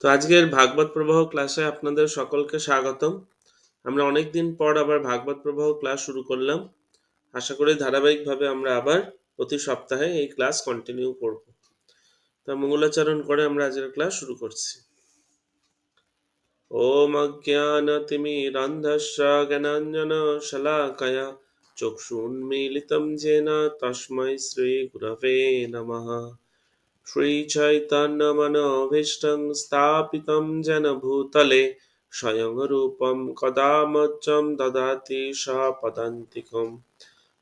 তো আজকের ভাগবত প্রবাহ ক্লাসে আপনাদের সকলকে স্বাগতম। আমরা অনেকদিন পর আবার ভাগবত প্রবাহ ক্লাস শুরু করলাম। আশা করি ধারাবাহিকভাবে আমরা আবার প্রতি সপ্তাহে এই ক্লাস কন্টিনিউ করব। তা মঙ্গলাচরণ করে আমরা আজকের ক্লাস শুরু করছি। ওম অজ্ঞানতিমিরান্ধস্য জ্ঞানাঞ্জন শলাকয়া চক্ষুন্মীলিতম যেন তস্मै শ্রী গুরবে নমঃ। श्रीचैतन्यमनोभीष्टं स्थापितं येन भूतले स्वयं रूपं कदा मह्यं ददाति स्वपदान्तिकं।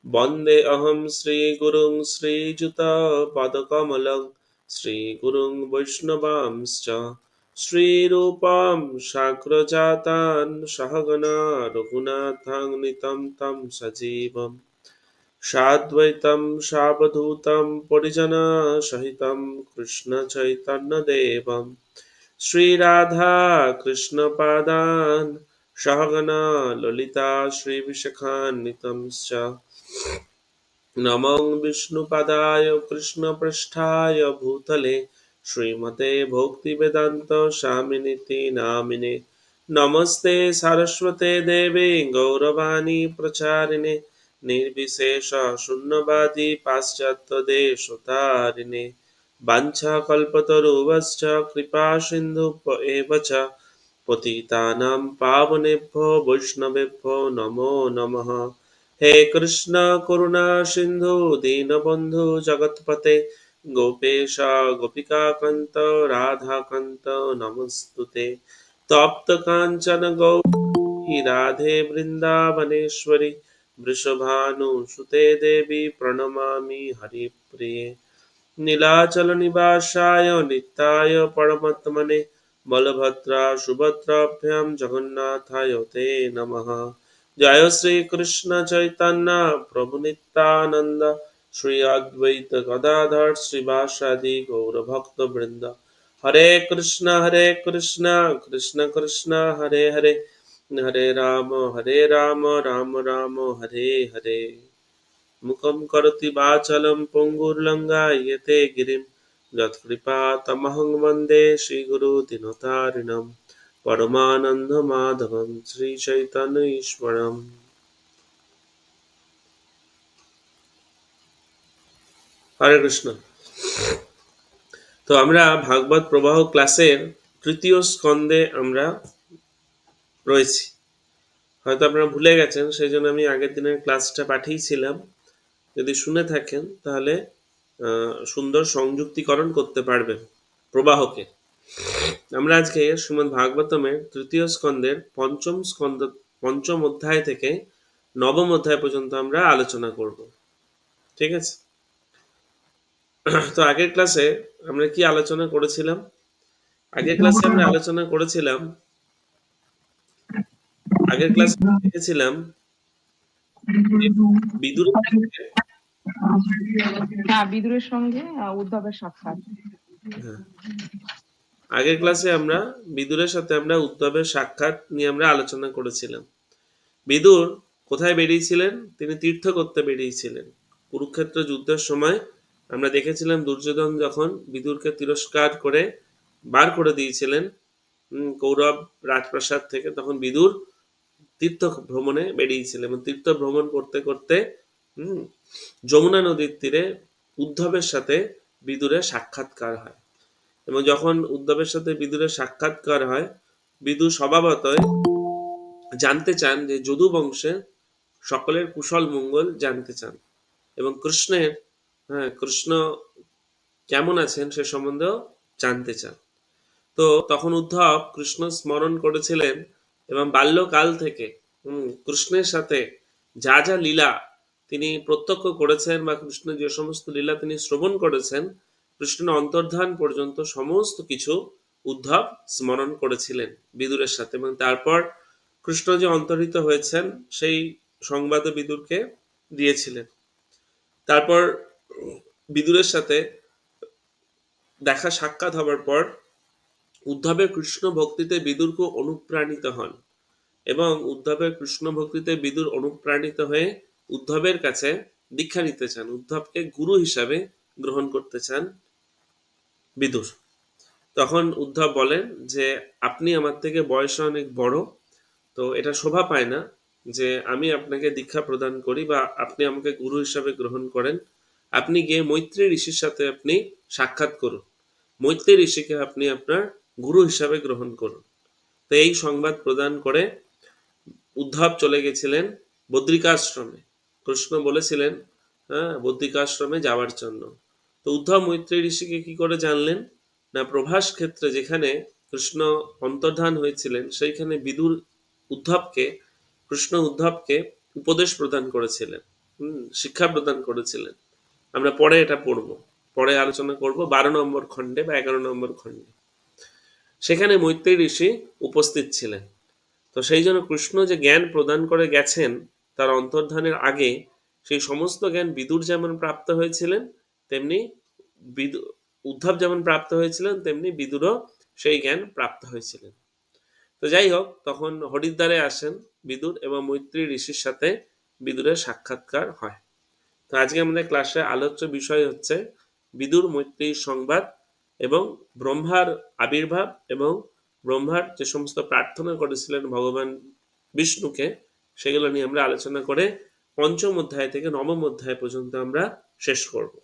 वन्देऽहं श्रीगुरुं श्रीयुतपदकमलं श्रीगुरुं वैष्णवांश्च श्रीरूपं साग्रजातं सहगणा रघुनाथान्वितं तं सजीवम् साद्वैतं सावधूतं परिजनसहितं कृष्णचैतन्यदेवं श्रीराधा कृष्णपादान् सहगणा ललिता श्रीविशाखान्वितंश्च नमो विष्णुपदाय कृष्णपृष्ठाय भूतले श्रीमते भक्तिवेदान्त स्वामिनिति नामिने। नमस्ते सारस्वते देवे गौरवाणी प्रचारिणे निर्विशेष शून्यवादी पाश्चात्यदेशतारिणे वाञ्छाकल्पतरुभ्यश्च कृपा सिन्धुभ्य एव च पतितानां पावनेभ्यो वैष्णवेभ्यो नमो नमः। हे कृष्ण करुणा सिन्धु दीनबन्धु जगत्पते गोपेश गोपिकाकान्त राधाकान्त नमस्तुते। तप्त काञ्चन गौरी राधे वृन्दावनेश्वरी वृषभानुसुते देवी प्रणमामि हरिप्रिये। नीलाचल निवासाय नित्याय परमात्मने बलभद्रा सुभद्राभ्यां जगन्नाथाय ते नमः। जय श्री कृष्ण चैतन्य प्रभु नित्यानंद श्री अद्वैत गदाधर श्रीवासादि गौर भक्त वृंद। हरे कृष्ण कृष्ण कृष्ण हरे हरे हरे राम राम राम हरे हरे। मुखं करोति वाचालं पंगुर्लंघयते गिरिं यत्कृपातमहं वन्दे श्रीगुरुदिनतारिणं परमानन्दमाधवं श्रीचैतन्य ईश्वरम्। हरे कृष्ण। तो আমরা ভাগবত প্রবাহ ক্লাসের তৃতীয় স্কন্ধে আমরা রয়েছি। হয়তো আপনারা ভুলে গেছেন, সেই জন্য আমি আগের দিনের ক্লাসটা পাঠিয়েছিলাম। যদি শুনে থাকেন তাহলে সুন্দর সংযুক্তিকরণ করতে পারবেন প্রবাহকে। আমরা আজকে শ্রীমদ্ ভাগবতমের তৃতীয় স্কন্ধের পঞ্চম অধ্যায় থেকে নবম অধ্যায় পর্যন্ত আমরা আলোচনা করব। ঠিক আছে? তো আগের ক্লাসে আমরা কি আলোচনা করেছিলাম? আগের ক্লাসে আমরা আলোচনা করেছিলাম, আগের ক্লাসে দেখেছিলাম বিদুরের সঙ্গে উদ্ধবের সাক্ষাৎ। আগের ক্লাসে আমরা বিদুরের সাথে আমরা উদ্ধবের সাক্ষাৎ নিয়ে আমরা আলোচনা করেছিলাম। বিদুর কোথায় বেরিয়েছিলেন? তিনি তীর্থ করতে বেরিয়েছিলেন। কুরুক্ষেত্র যুদ্ধের সময় আমরা দেখেছিলাম দুর্যোধন যখন বিদুরকে তিরস্কার করে বার করে দিয়েছিলেন কৌরব রাজপ্রাসাদ থেকে, তখন বিদুর তীর্থ ভ্রমণে বেরিয়েছিলেন। তীর্থ ভ্রমণ করতে করতে যমুনা নদীর তীরে উদ্ধবের সাথে বিদুরের সাক্ষাৎকার হয়। এবং যখন উদ্ধবের সাথে বিদুরের সাক্ষাৎকার হয়, বিদুর স্বভাবতই জানতে চান যে যদু বংশের সকলের কুশল মঙ্গল জানতে চান এবং কৃষ্ণ কেমন আছেন সে সম্বন্ধেও জানতে চান। তো তখন উদ্ধব কৃষ্ণ স্মরণ করেছিলেন এবং বাল্যকাল থেকে কৃষ্ণের সাথে যা যা লীলা তিনি প্রত্যক্ষ করেছেন বা কৃষ্ণের যে সমস্ত লীলা তিনি শ্রবণ করেছেন, কৃষ্ণের অন্তর্ধান পর্যন্ত সমস্ত কিছু উদ্ধব স্মরণ করেছিলেন বিদুরের সাথে। এবং তারপর কৃষ্ণ যে অন্তর্হিত হয়েছেন সেই সংবাদ বিদুরকে দিয়েছিলেন। তারপর বিদুরের সাথে দেখা সাক্ষাৎ হবার পর উদ্ধবের কৃষ্ণ ভক্তিতে বিদুর খুব অনুপ্রাণিত হন এবং উদ্ধবের কৃষ্ণ ভক্তিতে বিদুর অনুপ্রাণিত হয়ে উদ্ধবের কাছে দীক্ষা নিতে চান, উদ্ধবকে গুরু হিসাবে গ্রহণ করতে চান বিদুর। তখন উদ্ধব বলেন যে আপনি আমার থেকে বয়সে অনেক বড়, তো এটা শোভা পায় না যে আমি আপনাকে দীক্ষা প্রদান করি বা আপনি আমাকে গুরু হিসাবে গ্রহণ করেন। আপনি গিয়ে মৈত্রী ঋষির সাথে আপনি সাক্ষাৎ করুন, মৈত্রী ঋষিকে আপনি আপনার গুরু হিসাবে গ্রহণ করুন। তো এই সংবাদ প্রদান করে উদ্ধব চলে গেছিলেন বদ্রিকাশ্রমে। কৃষ্ণ বলেছিলেন হ্যাঁ বদ্রিকাশ্রমে যাওয়ার জন্য। তো উদ্ধব মৈত্রী ঋষিকে কি করে জানলেন না, প্রভাস ক্ষেত্রে যেখানে কৃষ্ণ অন্তর্ধান হয়েছিলেন সেইখানে বিদুর উদ্ধবকে কৃষ্ণ উদ্ধবকে উপদেশ প্রদান করেছিলেন, শিক্ষা প্রদান করেছিলেন। আমরা পরে এটা পড়ব, পরে আলোচনা করব 12 নম্বর খণ্ডে বা 11 নম্বর খণ্ডে। সেখানে মৈত্রী ঋষি উপস্থিত ছিলেন। তো সেই জন্য কৃষ্ণ যে জ্ঞান প্রদান করে গেছেন তার অন্তর্ধানের আগে সেই সমস্ত জ্ঞান বিদুর যেমন প্রাপ্ত হয়েছিলেন তেমনি উদ্ধব যেমন প্রাপ্ত হয়েছিলেন তেমনি বিদুরও সেই জ্ঞান প্রাপ্ত হয়েছিলেন। তো যাই হোক, তখন হরিদ্বারে আসেন বিদুর এবং মৈত্রী ঋষির সাথে বিদুরের সাক্ষাৎকার হয়। তো আজকে আমাদের ক্লাসে আলোচ্য বিষয় হচ্ছে বিদুর মৈত্রীর সংবাদ এবং ব্রহ্মার আবির্ভাব এবং ব্রহ্মার যে সমস্ত প্রার্থনা করেছিলেন ভগবান বিষ্ণুকে সেগুলো নিয়ে আমরা আলোচনা করে পঞ্চম অধ্যায় থেকে নবম অধ্যায় পর্যন্ত আমরা শেষ করব।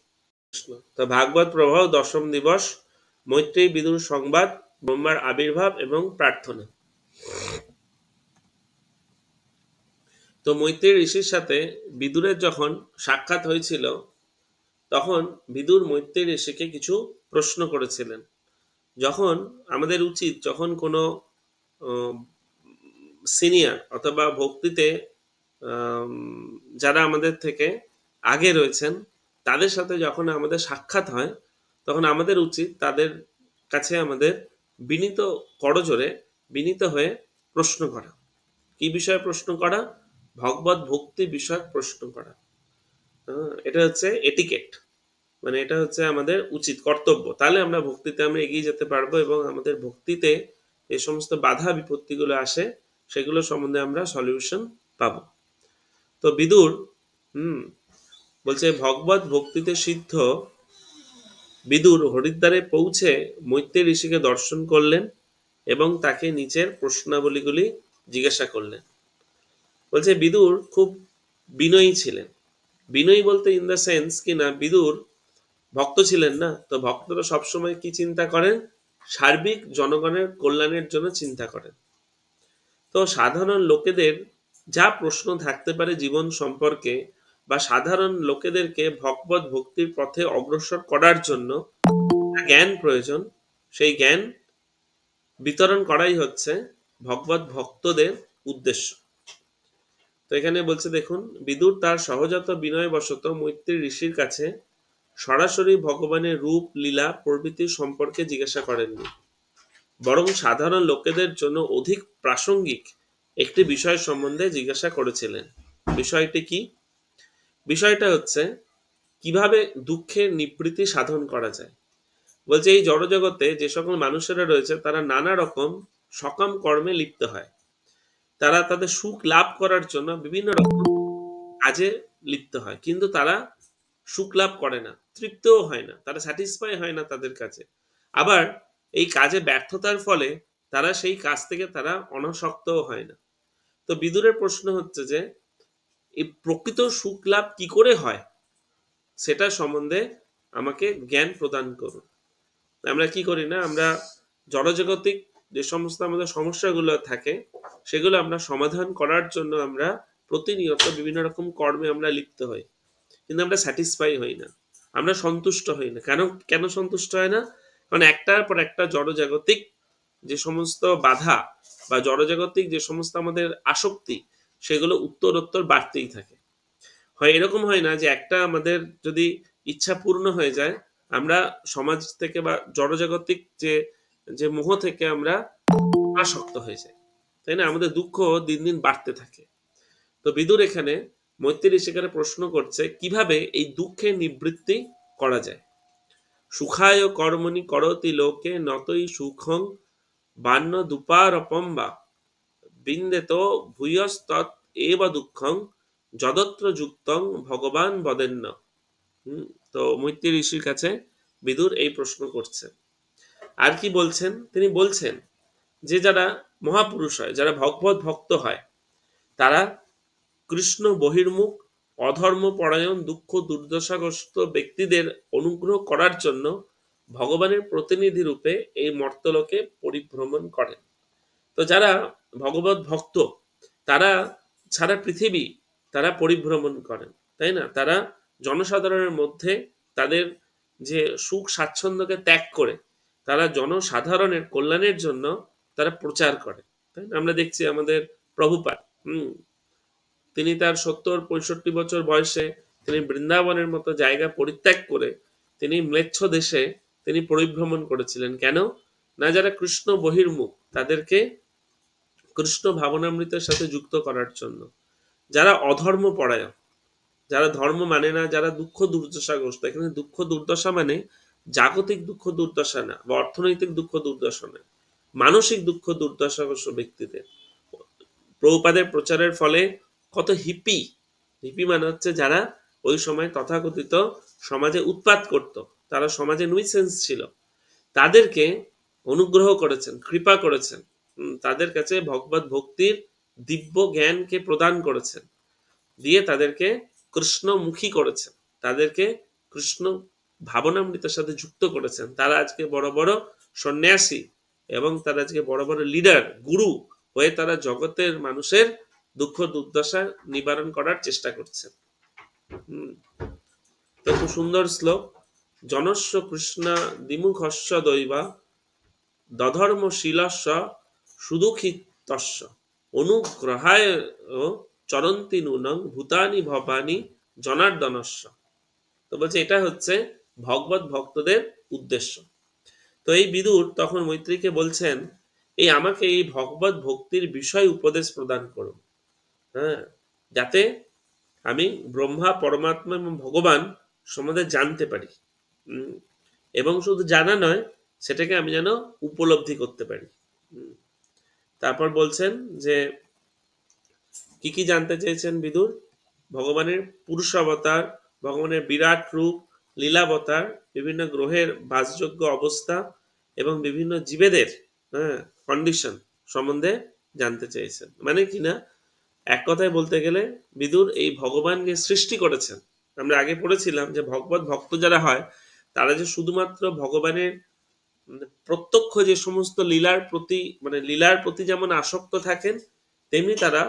তো ভাগবত প্রবাহ দশম দিবস, মৈত্রী বিদুর সংবাদ, ব্রহ্মার আবির্ভাব এবং প্রার্থনা। তো মৈত্রী ঋষির সাথে বিদুরের যখন সাক্ষাৎ হয়েছিল তখন বিদুর মৈত্রী ঋষিকে কিছু প্রশ্ন করেছিলেন। যখন আমাদের উচিত যখন কোনো সিনিয়র অথবা ভক্তিতে যারা আমাদের থেকে আগে রয়েছেন তাদের সাথে যখন আমাদের সাক্ষাৎ হয় তখন আমাদের উচিত তাদের কাছে আমাদের বিনীত করজোরে বিনীত হয়ে প্রশ্ন করা। কি বিষয়ে প্রশ্ন করা? ভগবত ভক্তি বিষয়ক প্রশ্ন করা। এটা হচ্ছে এটিকেট, মানে এটা হচ্ছে আমাদের উচিত কর্তব্য। তাহলে আমরা ভক্তিতে আমরা এগিয়ে যেতে পারবো এবং আমাদের ভক্তিতে যে সমস্ত বাধা বিপত্তিগুলো আসে সেগুলো সম্বন্ধে আমরা সলিউশন পাবো। তো বিদুর বলছে ভগবত ভক্তিতে সিদ্ধ বিদুর হরিদ্বারে পৌঁছে মৈত্রী ঋষিকে দর্শন করলেন এবং তাকে নিচের প্রশ্নাবলীগুলি জিজ্ঞাসা করলেন। বলছে বিদুর খুব বিনয়ী ছিলেন। বিনয়ী বলতে ইন দ্য সেন্স কি না, বিদুর ভক্ত ছিলেন না, তো ভক্তরা সবসময় কি চিন্তা করেন? সার্বিক জনগণের কল্যাণের জন্য চিন্তা করেন। তো সাধারণ লোকেদের যা প্রশ্ন থাকতে পারে জীবন সম্পর্কে বা সাধারণ লোকেদেরকে ভগবত ভক্তির পথে অগ্রসর করার জন্য জ্ঞান প্রয়োজন, সেই জ্ঞান বিতরণ করাই হচ্ছে ভগবত ভক্তদের উদ্দেশ্য। তো এখানে বলছে দেখুন, বিদুর তার সহজাত বিনয়বশত মৈত্রী ঋষির কাছে সরাসরি ভগবানের রূপ লীলা প্রভৃতি সম্পর্কে জিজ্ঞাসা করেননি, বরং সাধারণ লোকেদের জন্য অধিক প্রাসঙ্গিক একটি বিষয় সম্বন্ধে জিজ্ঞাসা করেছিলেন। বিষয়টি কি? বিষয়টা হচ্ছে কিভাবে দুঃখের নিবৃত্তি সাধন করা যায়। বলছে এই জড়জগতে যে সকল মানুষেরা রয়েছে তারা নানা রকম সকাম কর্মে লিপ্ত হয়। তারা তাদের সুখ লাভ করার জন্য বিভিন্ন রকম কাজে লিপ্ত হয়, কিন্তু তারা সুখ লাভ করে না, তৃপ্তও হয় না, তারা স্যাটিসফাই হয় না তাদের কাছে। আবার এই কাজে ব্যর্থতার ফলে তারা সেই কাজ থেকে তারা অনাসক্তও হয় না। তো বিদুরের প্রশ্ন হচ্ছে যে এই প্রকৃত সুখ লাভ কি করে হয় সেটা সম্বন্ধে আমাকে জ্ঞান প্রদান করুন। আমরা কি করি না, আমরা জড়জাগতিক যে সমস্ত আমাদের সমস্যাগুলো থাকে সেগুলো আমরা সমাধান করার জন্য আমরা প্রতিনিয়ত বিভিন্ন রকম কর্মে আমরা লিপ্ত হই, কিন্তু আমরা স্যাটিসফাই হই না, আমরা সন্তুষ্ট হই না। কেন সন্তুষ্ট হয় না? কারণ একটার পর একটা জড়জাগতিক যে সমস্ত বাধা বা জড়জাগতিক যে সমস্ত আমাদের আসক্তি সেগুলো উত্তরোত্তর বাড়তেই থাকে। হয় এরকম হয় না যে একটা আমাদের যদি ইচ্ছা পূর্ণ হয়ে যায় আমরা সমাজ থেকে বা জড়জাগতিক যে যে মোহ থেকে আমরা আসক্ত হয়ে যাই, তাই না? আমাদের দুঃখ দিন দিন বাড়তে থাকে। তো বিদুর এখানে মৈত্রী ঋষিকে প্রশ্ন করছে কিভাবে এই দুঃখের নিবৃত্তি করা যায়। সুখায় কর্মণি করতি লোকে নতই সুখং বান্ন দুপারপম বা বিন্দেত ভূয়স্তৎ এব দুঃখং যদত্র যুক্তং ভগবান বদেন্ন। তো মৈত্রী ঋষির কাছে বিদুর এই প্রশ্ন করছে। আর কি বলছেন? তিনি বলছেন যে যারা মহাপুরুষ হয়, যারা ভগবত ভক্ত হয়, তারা কৃষ্ণ বহির্মুখ, অধর্ম পরায়ণ, দুঃখ দুর্দশাগ্রস্ত ব্যক্তিদের অনুগ্রহ করার জন্য ভগবানের প্রতিনিধি রূপে এই মর্তলোকে পরিভ্রমণ করেন। তো যারা ভগবত ভক্ত, তারা সারা পৃথিবী তারা পরিভ্রমণ করেন, তাই না? তারা জনসাধারণের মধ্যে তাদের যে সুখ স্বাচ্ছন্দ্যকে ত্যাগ করে তারা জনসাধারণের কল্যাণের জন্য তারা প্রচার করে, তাই না? আমরা দেখছি আমাদের প্রভুপাদ, তিনি তার 70-65 বছর বয়সে তিনি বৃন্দাবনের মতো জায়গা পরিত্যাগ করে তিনি ম্লেচ্ছ দেশে তিনি পরিভ্রমণ করেছিলেন। কেন? না, যারা কৃষ্ণ বহির্মুখ তাদেরকে কৃষ্ণ ভাবনামৃতের সাথে যুক্ত করার জন্য, যারা অধর্ম পরায়ণ, যারা ধর্ম মানে না, যারা দুঃখ দুর্দশাগ্রস্ত। এখানে দুঃখ দুর্দশা মানে জাগতিক দুঃখ দুর্দশা না, বা অর্থনৈতিক দুঃখ দুর্দশা না, মানসিক দুঃখ দুর্দশাগ্রস্ত ব্যক্তিদের। প্রভুপাদের প্রচারের ফলে কত হিপি, হিপি মানে হচ্ছে যারা ওই সময় তথাকথিত সমাজে উৎপাত করত, তারা সমাজে নুইসেন্স ছিল, তাদেরকে অনুগ্রহ করেছেন, কৃপা করেছেন, তাদের কাছে ভগবত ভক্তির দিব্য জ্ঞানকে প্রদান করেছেন, দিয়ে তাদেরকে কৃষ্ণমুখী করেছেন, তাদেরকে কৃষ্ণ ভাবনামৃতের সাথে যুক্ত করেছেন। তারা আজকে বড় বড় সন্ন্যাসী এবং তারা আজকে বড় বড় লিডার, গুরু হয়ে তারা জগতের মানুষের দুঃখ দুর্দশা নিবারণ করার চেষ্টা করছেন। তো খুব সুন্দর শ্লোক, জনস্য কৃষ্ণ দ্বিমুখস্য দৈবা দধর্মশীলস্য সুদুখিতস্য অনুগ্রহায় চরন্তি নূনং ভূতানি ভবানি জনার্দনস্য। তো বলছে এটা হচ্ছে ভগবত ভক্তদের উদ্দেশ্য। তো এই বিদুর তখন মৈত্রীকে বলছেন, এই আমাকে এই ভগবত ভক্তির বিষয় উপদেশ প্রদান করুন, হ্যাঁ, যাতে আমি ব্রহ্মা, পরমাত্মা এবং ভগবান সম্বন্ধে জানতে পারি, এবং শুধু জানা নয়, সেটাকে আমি যেন উপলব্ধি করতে পারি। তারপর বলছেন যে কি কি জানতে চেয়েছেন বিদুর? ভগবানের পুরুষাবতার, ভগবানের বিরাট রূপ, লীলাবতার, বিভিন্ন গ্রহের বাসযোগ্য অবস্থা এবং বিভিন্ন জীবেদের কন্ডিশন সম্বন্ধে জানতে চেয়েছেন। মানে কি না, এক কথায় বলতে গেলে বিদুর এই ভগবান যে সৃষ্টি করেছেন, আমরা আগে পড়েছিলাম যে ভগবত ভক্ত যারা হয় তারা যে শুধুমাত্র ভগবানের প্রত্যক্ষ যে সমস্ত লীলার প্রতি, মানে লীলার প্রতি যেমন আসক্ত থাকেন, তেমনি তারা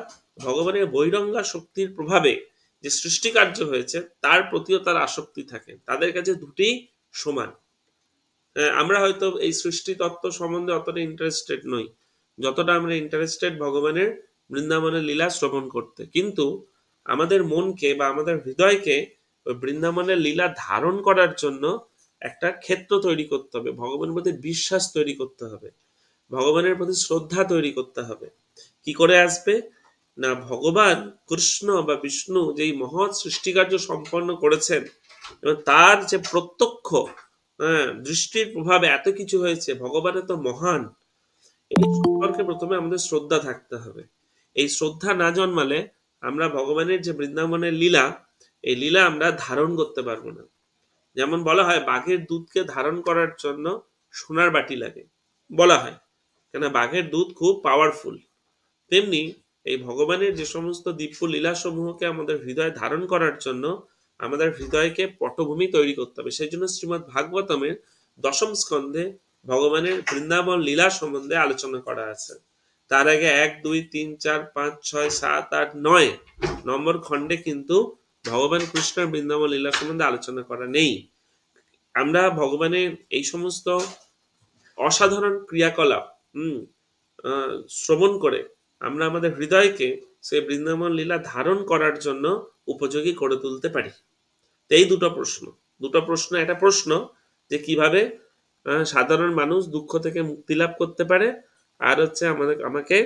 ভগবানের বৈরঙ্গা শক্তির প্রভাবে যে সৃষ্টি কার্য হয়েছে তার প্রতিও তার আসক্তি থাকে। তাদের কাছে দুটি সমান। আমরা হয়তো এই সৃষ্টি তত্ত্ব সম্বন্ধে অতটা ইন্টারেস্টেড নই যতটা আমরা ইন্টারেস্টেড ভগবানের বৃন্দাবনের লীলা শ্রবণ করতে, কিন্তু আমাদের মনকে বা আমাদের হৃদয়কে ওই বৃন্দাবনের লীলা ধারণ করার জন্য একটা ক্ষেত্র তৈরি করতে হবে, ভগবানের প্রতি বিশ্বাস তৈরি করতে হবে, ভগবানের প্রতি শ্রদ্ধা তৈরি করতে হবে। কি করে আসবে না, ভগবান কৃষ্ণ বা বিষ্ণু যেই মহৎ সৃষ্টিকার্য সম্পন্ন করেছেন এবং তার যে প্রত্যক্ষ দৃষ্টির প্রভাবে এত কিছু হয়েছে, ভগবান এত মহান, এই সম্পর্কে প্রথমে আমাদের শ্রদ্ধা থাকতে হবে। এই শ্রদ্ধা না জন্মালে আমরা ভগবানের যে বৃন্দাবনের লীলা, এই লীলা আমরা ধারণ করতে পারবো না। যেমন বলা হয় বাঘের দুধকে ধারণ করার জন্য সোনার বাটি লাগে, বলা হয়, কেন বাঘের দুধ খুব পাওয়ারফুল। তেমনি এই ভগবানের যে সমস্ত দিব্য লীলা সমূহকে আমাদের হৃদয় ধারণ করার জন্য আমাদের হৃদয়কে পটভূমি তৈরি করতে হবে। সেই জন্য শ্রীমদ্ ভাগবতমের দশম স্কন্ধে ভগবানের বৃন্দাবন লীলা সম্বন্ধে আলোচনা করা আছে। তার আগে 1, 2, 3, 4, 5, 6, 7, 8, 9 নম্বর খণ্ডে কিন্তু ভগবান কৃষ্ণের বৃন্দাবন লীলা সম্বন্ধে আলোচনা করা নেই। আমরা ভগবানের এই সমস্ত অসাধারণ ক্রিয়াকলাপ শ্রবণ করে আমরা আমাদের হৃদয়কে সেই বৃন্দাবন লীলা ধারণ করার জন্য উপযোগী করে তুলতে পারি। এই দুটো প্রশ্ন, একটা প্রশ্ন যে কিভাবে সাধারণ মানুষ দুঃখ থেকে মুক্তি লাভ করতে পারে, আর হচ্ছে আমাকে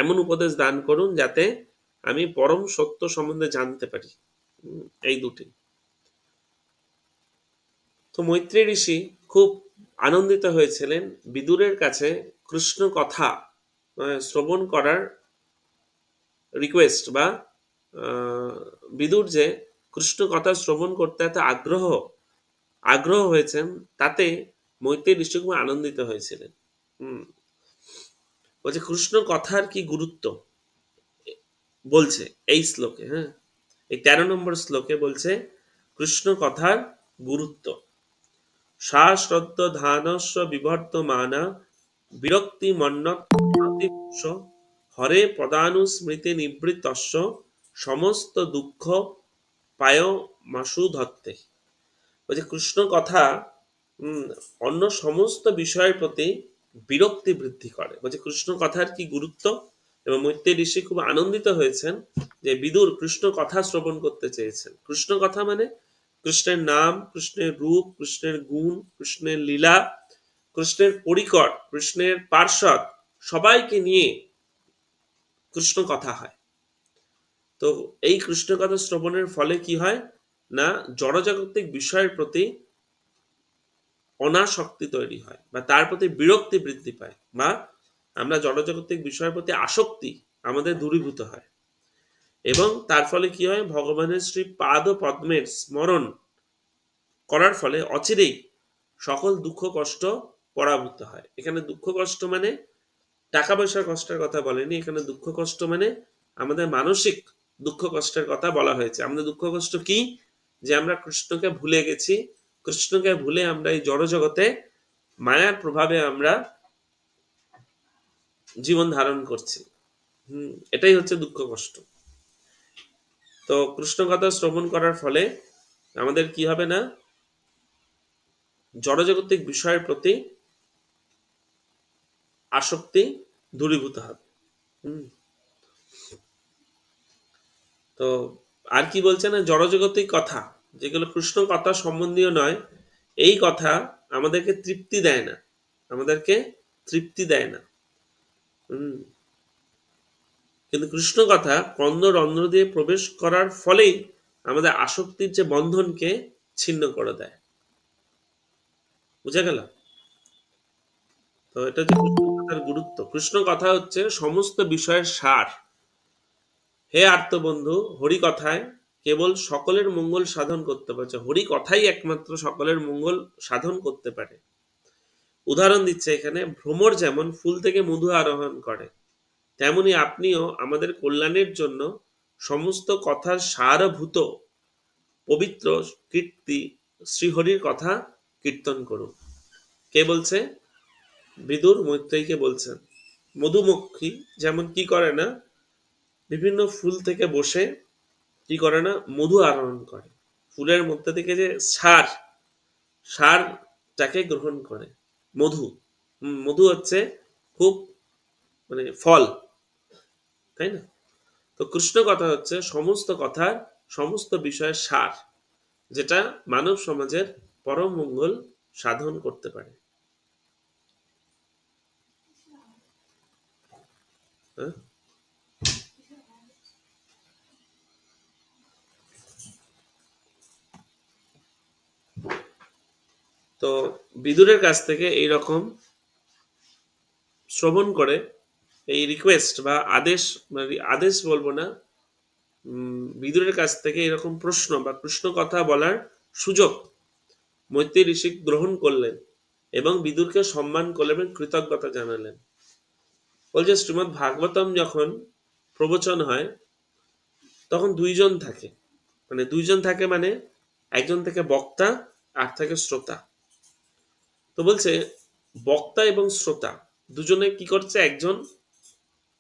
এমন উপদেশ দান করুন যাতে আমি পরম সত্য সম্বন্ধে জানতে পারি। এই দুটি। তো মৈত্রী ঋষি খুব আনন্দিত হয়েছিলেন বিদুরের কাছে কৃষ্ণ কথা শ্রবণ করার রিকোয়েস্ট, বা বিদুর যে কৃষ্ণ কথা শ্রবণ করতে এত আগ্রহ হয়েছেন, তাতে মৈত্রেয়ী ঋষি খুব আনন্দিত হয়েছিলেন। বলছে কৃষ্ণ কথার কি গুরুত্ব বলছে এই শ্লোকে। হ্যাঁ, এই 13 নম্বর শ্লোকে বলছে কৃষ্ণ কথার গুরুত্ব। সা শ্রদ্ধ ধানস্য বিবর্তমানা বিরক্তি মন্নৎ হরে পদানুস্মৃতি নিবৃত্তস্য সমস্ত দুঃখ পায়মাশু ধত্তে। বলছে কৃষ্ণ কথা অন্য সমস্ত বিষয়ের প্রতি বিরক্তি বৃদ্ধি করে। বলছে কৃষ্ণ কথার কি গুরুত্ব, এবং মৈত্রেয়ী ঋষি খুব আনন্দিত হয়েছেন যে বিদুর কৃষ্ণ কথা শ্রবণ করতে চেয়েছেন। কৃষ্ণ কথা মানে কৃষ্ণের নাম, কৃষ্ণের রূপ, কৃষ্ণের গুণ, কৃষ্ণের লীলা, কৃষ্ণের পরিকর, কৃষ্ণের পার্ষদ সবাইকে নিয়ে কৃষ্ণ কথা হয়। তো এই কৃষ্ণ কথা শ্রবণের ফলে কি হয় না, জড়জাগতিক বিষয়ের প্রতি অনাসক্তি তৈরি হয়, বা তার প্রতি বিরক্তি বৃদ্ধি পায়, বা আমরা জড়জাগতিক বিষয়ের প্রতি আসক্তি আমাদের দূরীভূত হয়। এবং তার ফলে কি হয়, ভগবানের শ্রী পাদ পদ্মের স্মরণ করার ফলে অচিরেই সকল দুঃখ কষ্ট পরাভূত হয়। এখানে দুঃখ কষ্ট মানে টাকা পয়সার কষ্টের কথা বলেনি, এখানে দুঃখ কষ্ট মানে আমাদের মানসিক দুঃখ কষ্টের কথা বলা হয়েছে। আমাদের দুঃখ কষ্ট কি, যে আমরা কৃষ্ণকে ভুলে গেছি, কৃষ্ণকে ভুলে আমরা এই জড় জগতে মায়ার প্রভাবে আমরা জীবন ধারণ করছি। এটাই হচ্ছে দুঃখ কষ্ট। তো কৃষ্ণ কথা শ্রবণ করার ফলে আমাদের কি হবে না, জড়জাগতিক বিষয়ের প্রতি আসক্তি দূরীভূত হবে। তো আর কি বলছে না, জড়জগতিক কথা যেগুলো কৃষ্ণ কথা সম্বন্ধীয় নয়, এই কথা আমাদেরকে তৃপ্তি দেয় না, আমাদেরকে তৃপ্তি দেয় না। কিন্তু কৃষ্ণ কথা কর্ণ রন্ধ্র দিয়ে প্রবেশ করার ফলেই আমাদের আসক্তির যে বন্ধনকে ছিন্ন করে দেয়। বুঝা গেল? তো এটা হচ্ছে কৃষ্ণ কথার গুরুত্ব। কৃষ্ণ কথা হচ্ছে সমস্ত বিষয়ের সার। হে আর্তবন্ধু, হরি কথায় কেবল সকলের মঙ্গল সাধন করতে পারছে। হরি কথাই একমাত্র সকলের মঙ্গল সাধন করতে পারে। উদাহরণ দিচ্ছে এখানে, ভ্রমর যেমন ফুল থেকে মধু আরোহণ করে, তেমনি আপনিও আমাদের কল্যাণের জন্য সমস্ত কথার সারভূত পবিত্র কীর্তি শ্রীহরির কথা কীর্তন করুন। কে বলছে? বিদুর মৈত্রেয়ীকে বলছেন। মধুমক্ষী যেমন কি করে না, বিভিন্ন ফুল থেকে বসে কি করে না, মধু আহরণ করে, ফুলের মধ্যে থেকে যে সারটাকে গ্রহণ করে। মধু হচ্ছে খুব মানে ফল, তাই না? তো কৃষ্ণ কথা হচ্ছে সমস্ত কথার সমস্ত বিষয়ের সার, যেটা মানব সমাজের পরম মঙ্গল সাধন করতে পারে। হ্যাঁ, তো বিদুরের কাছ থেকে এইরকম শ্রবণ করে এই রিকোয়েস্ট বা আদেশ, আদেশ বলবো না, বিদুরের কাছ থেকে এরকম প্রশ্ন বা কৃষ্ণ কথা বলার সুযোগ মৈত্রেয়ী ঋষি গ্রহণ করলেন এবং বিদুরকে সম্মান করলেন এবং কৃতজ্ঞতা জানালেন। বলছে শ্রীমদ্ ভাগবতম যখন প্রবচন হয় তখন দুইজন থাকে, মানে একজন থেকে বক্তা আর থেকে শ্রোতা। তো বলছে বক্তা এবং শ্রোতা দুজনে কি করছে,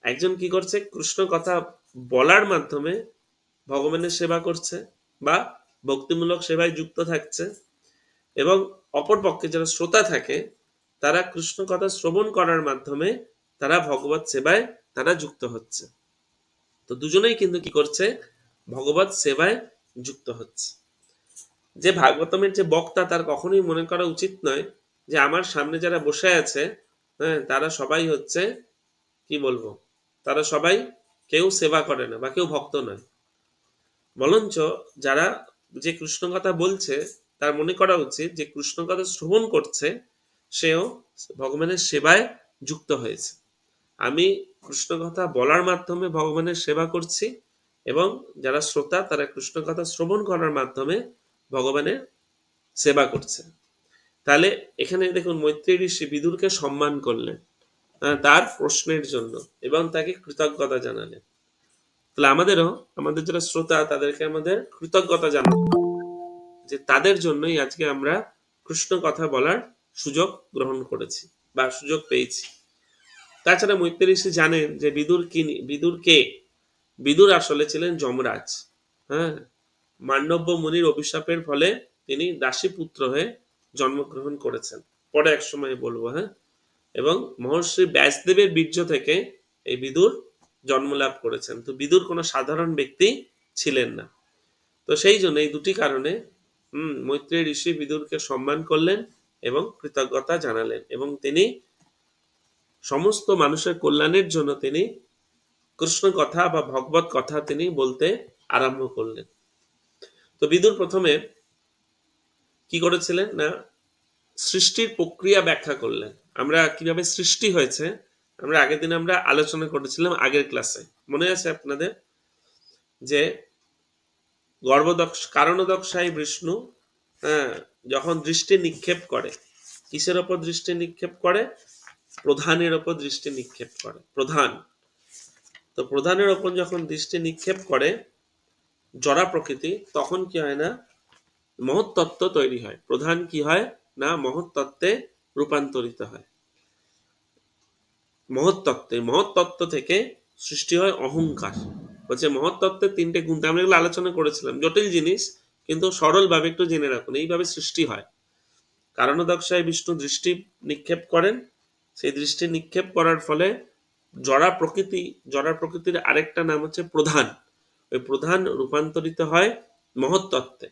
একজন কি করছে, কৃষ্ণ কথা বলার মাধ্যমে ভগবানের সেবা করছে বা ভক্তিমূলক সেবায় যুক্ত থাকছে, এবং অপরপক্ষে যারা শ্রোতা থাকে তারা কৃষ্ণ কথা শ্রবণ করার মাধ্যমে তারা ভগবত সেবায় তারা যুক্ত হচ্ছে। তো দুজনেই কিন্তু কি করছে, ভগবত সেবায় যুক্ত হচ্ছে। যে ভাগবতমের যে বক্তা তার কখনোই মনে করা উচিত নয় যে আমার সামনে যারা বসে আছে, হ্যাঁ, তারা সবাই হচ্ছে কি বলবো, তারা সবাই কেউ সেবা করে না বা কেউ ভক্ত নয়। বরঞ্চ যারা যে কৃষ্ণ কথা বলছে তার মনে করা উচিত যে কৃষ্ণ কথা শ্রবণ করছে সেও ভগবানের সেবায় যুক্ত হয়েছে। আমি কৃষ্ণ কথা বলার মাধ্যমে ভগবানের সেবা করছি, এবং যারা শ্রোতা তারা কৃষ্ণ কথা শ্রবণ করার মাধ্যমে ভগবানের সেবা করছে। তাহলে এখানে দেখুন মৈত্রেয়ী ঋষি বিদুরকে সম্মান করলেন তার প্রশ্নের জন্য এবং তাকে কৃতজ্ঞতা জানালেন। তাহলে আমাদেরও, আমাদের যারা শ্রোতা তাদেরকে আমাদের কৃতজ্ঞতা জানাতে হবে যে তাদের জন্যই আজকে আমরা কৃষ্ণ কথা বলার সুযোগ গ্রহণ করেছি বা সুযোগ পেয়েছি। তাছাড়া মৈত্রেয়ী ঋষি জানেন যে বিদুর কে। বিদুর আসলে ছিলেন যমরাজ। হ্যাঁ, মান্ডব্য মুনির অভিশাপের ফলে তিনি দাসী পুত্র হয়ে জন্মগ্রহণ করেছেন, পরে এক সময় বলবো। হ্যাঁ, এবং মহর্ষি ব্যাসদেবের বীর্য থেকে এই বিদুর জন্মলাভ করেছেন। তো বিদুর কোনো সাধারণ ব্যক্তি ছিলেন না। তো সেই জন্য এই দুটি কারণে মৈত্রেয়ী ঋষি বিদুরকে সম্মান করলেন এবং কৃতজ্ঞতা জানালেন, এবং তিনি সমস্ত মানুষের কল্যাণের জন্য তিনি কৃষ্ণ কথা বা ভগবত কথা তিনি বলতে আরম্ভ করলেন। তো বিদুর প্রথমে কি করেছিলেন না, সৃষ্টির প্রক্রিয়া ব্যাখ্যা করলেন। আমরা কিভাবে সৃষ্টি হয়েছে আমরা আগের দিন আমরা আলোচনা করেছিলাম আগের ক্লাসে, মনে আছে আপনাদের? যে কারণদক্ষায় বিষ্ণু যখন দৃষ্টি নিক্ষেপ করে, কিসের ওপর দৃষ্টি নিক্ষেপ করে? প্রধানের ওপর দৃষ্টি নিক্ষেপ করে। প্রধান, তো প্রধানের ওপর যখন দৃষ্টি নিক্ষেপ করে জড়া প্রকৃতি, তখন কি হয় না, মহত্তত্ত্ব তৈরি হয়। প্রধান কি হয় না, মহত্তত্ত্বে রূপান্তরিত হয়। মহত্তত্ত্ব থেকে সৃষ্টি হয় অহংকার। বলছে মহত্তত্ত্বের তিনটে গুণ, আমরা এগুলো আলোচনা করেছিলাম, জটিল জিনিস, কিন্তু সরল ভাবে একটু জেনে রাখুন। এইভাবে সৃষ্টি হয়। কারণদক্ষায় বিষ্ণু দৃষ্টি নিক্ষেপ করেন, সেই দৃষ্টি নিক্ষেপ করার ফলে জড়া প্রকৃতির আরেকটা নাম হচ্ছে প্রধান। ওই প্রধান রূপান্তরিত হয় মহত্তত্ত্বে।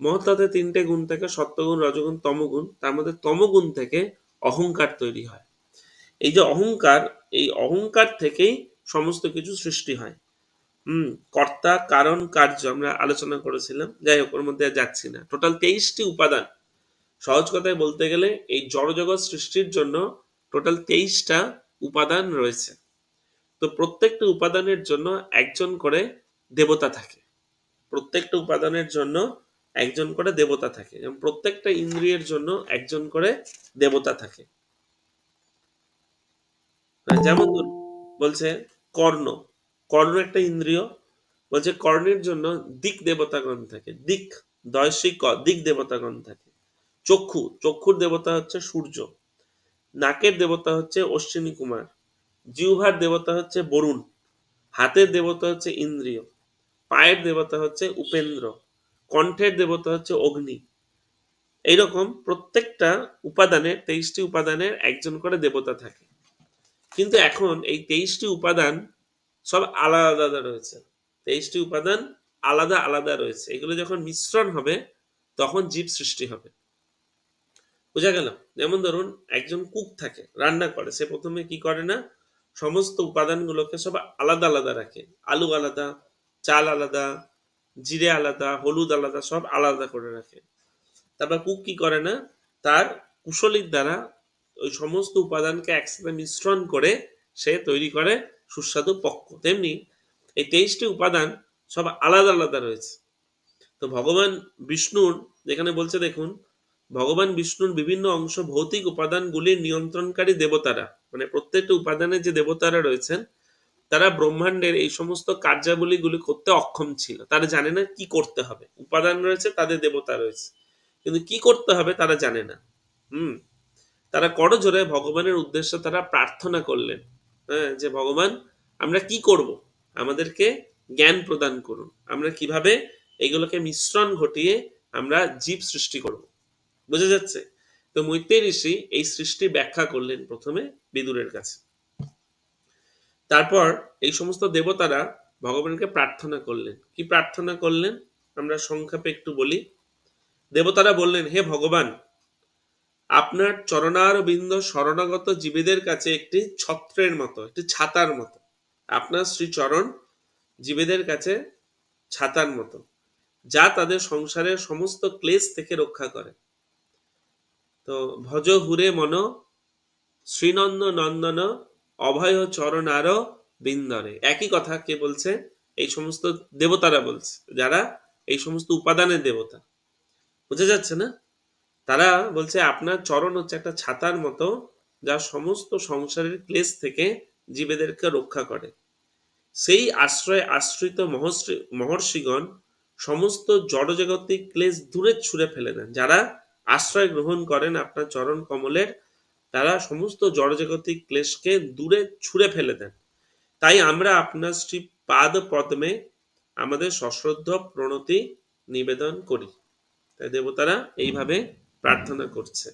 মহত্তত্ত্বে তিনটে গুণ থেকে, সত্যগুণ, রজগুণ, তমগুণ। তার মধ্যে তমগুণ থেকে অহংকার তৈরি হয়। এই যে অহংকার, এই অহংকার থেকেই সমস্ত কিছু সৃষ্টি হয়। কর্তা, কারণ, কার্য আমরা আলোচনা করেছিলাম। যাই হোক, ওর মধ্যে যাচ্ছি না। টোটাল 23টি উপাদান। সহজ কথায় বলতে গেলে এই জড়জগৎ সৃষ্টির জন্য টোটাল 23টা উপাদান রয়েছে। তো প্রত্যেকটা উপাদানের জন্য একজন করে দেবতা থাকে। প্রত্যেকটা উপাদানের জন্য একজন করে দেবতা থাকে, এবং প্রত্যেকটা ইন্দ্রিয়ের জন্য একজন করে দেবতা থাকে। যেমন বলছে কর্ণ একটা ইন্দ্রিয়। বলছে কর্ণের জন্য দিক দেবতাগণ থাকে। দিক দেবতাগণ থাকে। চক্ষুর দেবতা হচ্ছে সূর্য। নাকের দেবতা হচ্ছে অশ্বিনী কুমার। জিহ্বার দেবতা হচ্ছে বরুণ। হাতের দেবতা হচ্ছে ইন্দ্রিয়। পায়ের দেবতা হচ্ছে উপেন্দ্র। কণ্ঠের দেবতা হচ্ছে অগ্নি। এইরকম প্রত্যেকটা উপাদানের, 23টি উপাদানের একজন করে দেবতা থাকে। কিন্তু এখন এই 23টি উপাদান সব আলাদা আলাদা রয়েছে। 23টি উপাদান আলাদা আলাদা রয়েছে। এগুলো যখন মিশ্রণ হবে তখন জীব সৃষ্টি হবে। বোঝা গেল? যেমন ধরুন একজন কুক থাকে, রান্না করে। সে প্রথমে কি করে না, সমস্ত উপাদানগুলোকে সব আলাদা আলাদা রাখে। আলু আলাদা, চাল আলাদা, জিরে আলাদা, হলুদ আলাদা, সব আলাদা করে রাখে। তারপর কুক কি করে না, তার কুশলীর দ্বারা ওই সমস্ত উপাদানকে একসাথে মিশ্রণ করে সে তৈরি করে সুস্বাদু পক্ক। তেমনি এই 23টি উপাদান সব আলাদা আলাদা রয়েছে। তো ভগবান বিষ্ণুর যেখানে বলছে দেখুন, ভগবান বিষ্ণুর বিভিন্ন অংশ ভৌতিক উপাদানগুলির নিয়ন্ত্রণকারী দেবতারা, মানে প্রত্যেকটা উপাদানের যে দেবতারা রয়েছেন তারা ব্রহ্মাণ্ডের এই সমস্ত কার্যাবলীগুলি করতে অক্ষম ছিল। তারা জানে না কি করতে হবে। উপাদান রয়েছে, তাদের দেবতা রয়েছে, কিন্তু কি করতে হবে তারা জানে না। তারা করজোড়ে ভগবানের উদ্দেশ্যে তারা প্রার্থনা করলেন, যে ভগবান আমরা কি করব, আমাদেরকে জ্ঞান প্রদান করুন, আমরা কিভাবে এগুলোকে মিশ্রণ ঘটিয়ে আমরা জীব সৃষ্টি করব। বোঝা যাচ্ছে? তো মৈত্রেয়ী ঋষি এই সৃষ্টি ব্যাখ্যা করলেন প্রথমে বিদুরের কাছে। তারপর এই সমস্ত দেবতারা ভগবানকে প্রার্থনা করলেন। কি প্রার্থনা করলেন আমরা সংক্ষেপে একটু বলি। দেবতারা বললেন, হে ভগবান, আপনার চরণারবিন্দ শরণাগত জীবেদের কাছে একটি ছত্রের মতো, একটি ছাতার মতো। আপনার শ্রীচরণ জীবেদের কাছে ছাতার মতো, যা তাদের সংসারের সমস্ত ক্লেশ থেকে রক্ষা করে। তো ভজ হুরে মন শ্রীনন্দ নন্দন অভয় চরণার বিন্দরে। একই কথা কে বলছে? এই সমস্ত দেবতারা বলছে, যারা এই সমস্ত উপাদানের দেবতা। বুঝা যাচ্ছে না? তারা বলছে আপনার চরণ হচ্ছে একটা ছাতার মতো, যা সমস্ত সংসারের ক্লেশ থেকে জীবেদেরকে রক্ষা করে। সেই আশ্রয়ে আশ্রিত মহর্ষিগণ সমস্ত জড়জাগতিক ক্লেশ দূরে ছুঁড়ে ফেলে দেন। যারা আশ্রয় গ্রহণ করেন আপনার চরণ কমলের, তারা সমস্ত জড়জাগতিক ক্লেশকে দূরে ছুঁড়ে ফেলে দেন। তাই আমরা আপনার শ্রী পাদ পদ্মে আমাদের সশ্রদ্ধ প্রণতি নিবেদন করি। তাই দেবতারা এইভাবে প্রার্থনা করছে।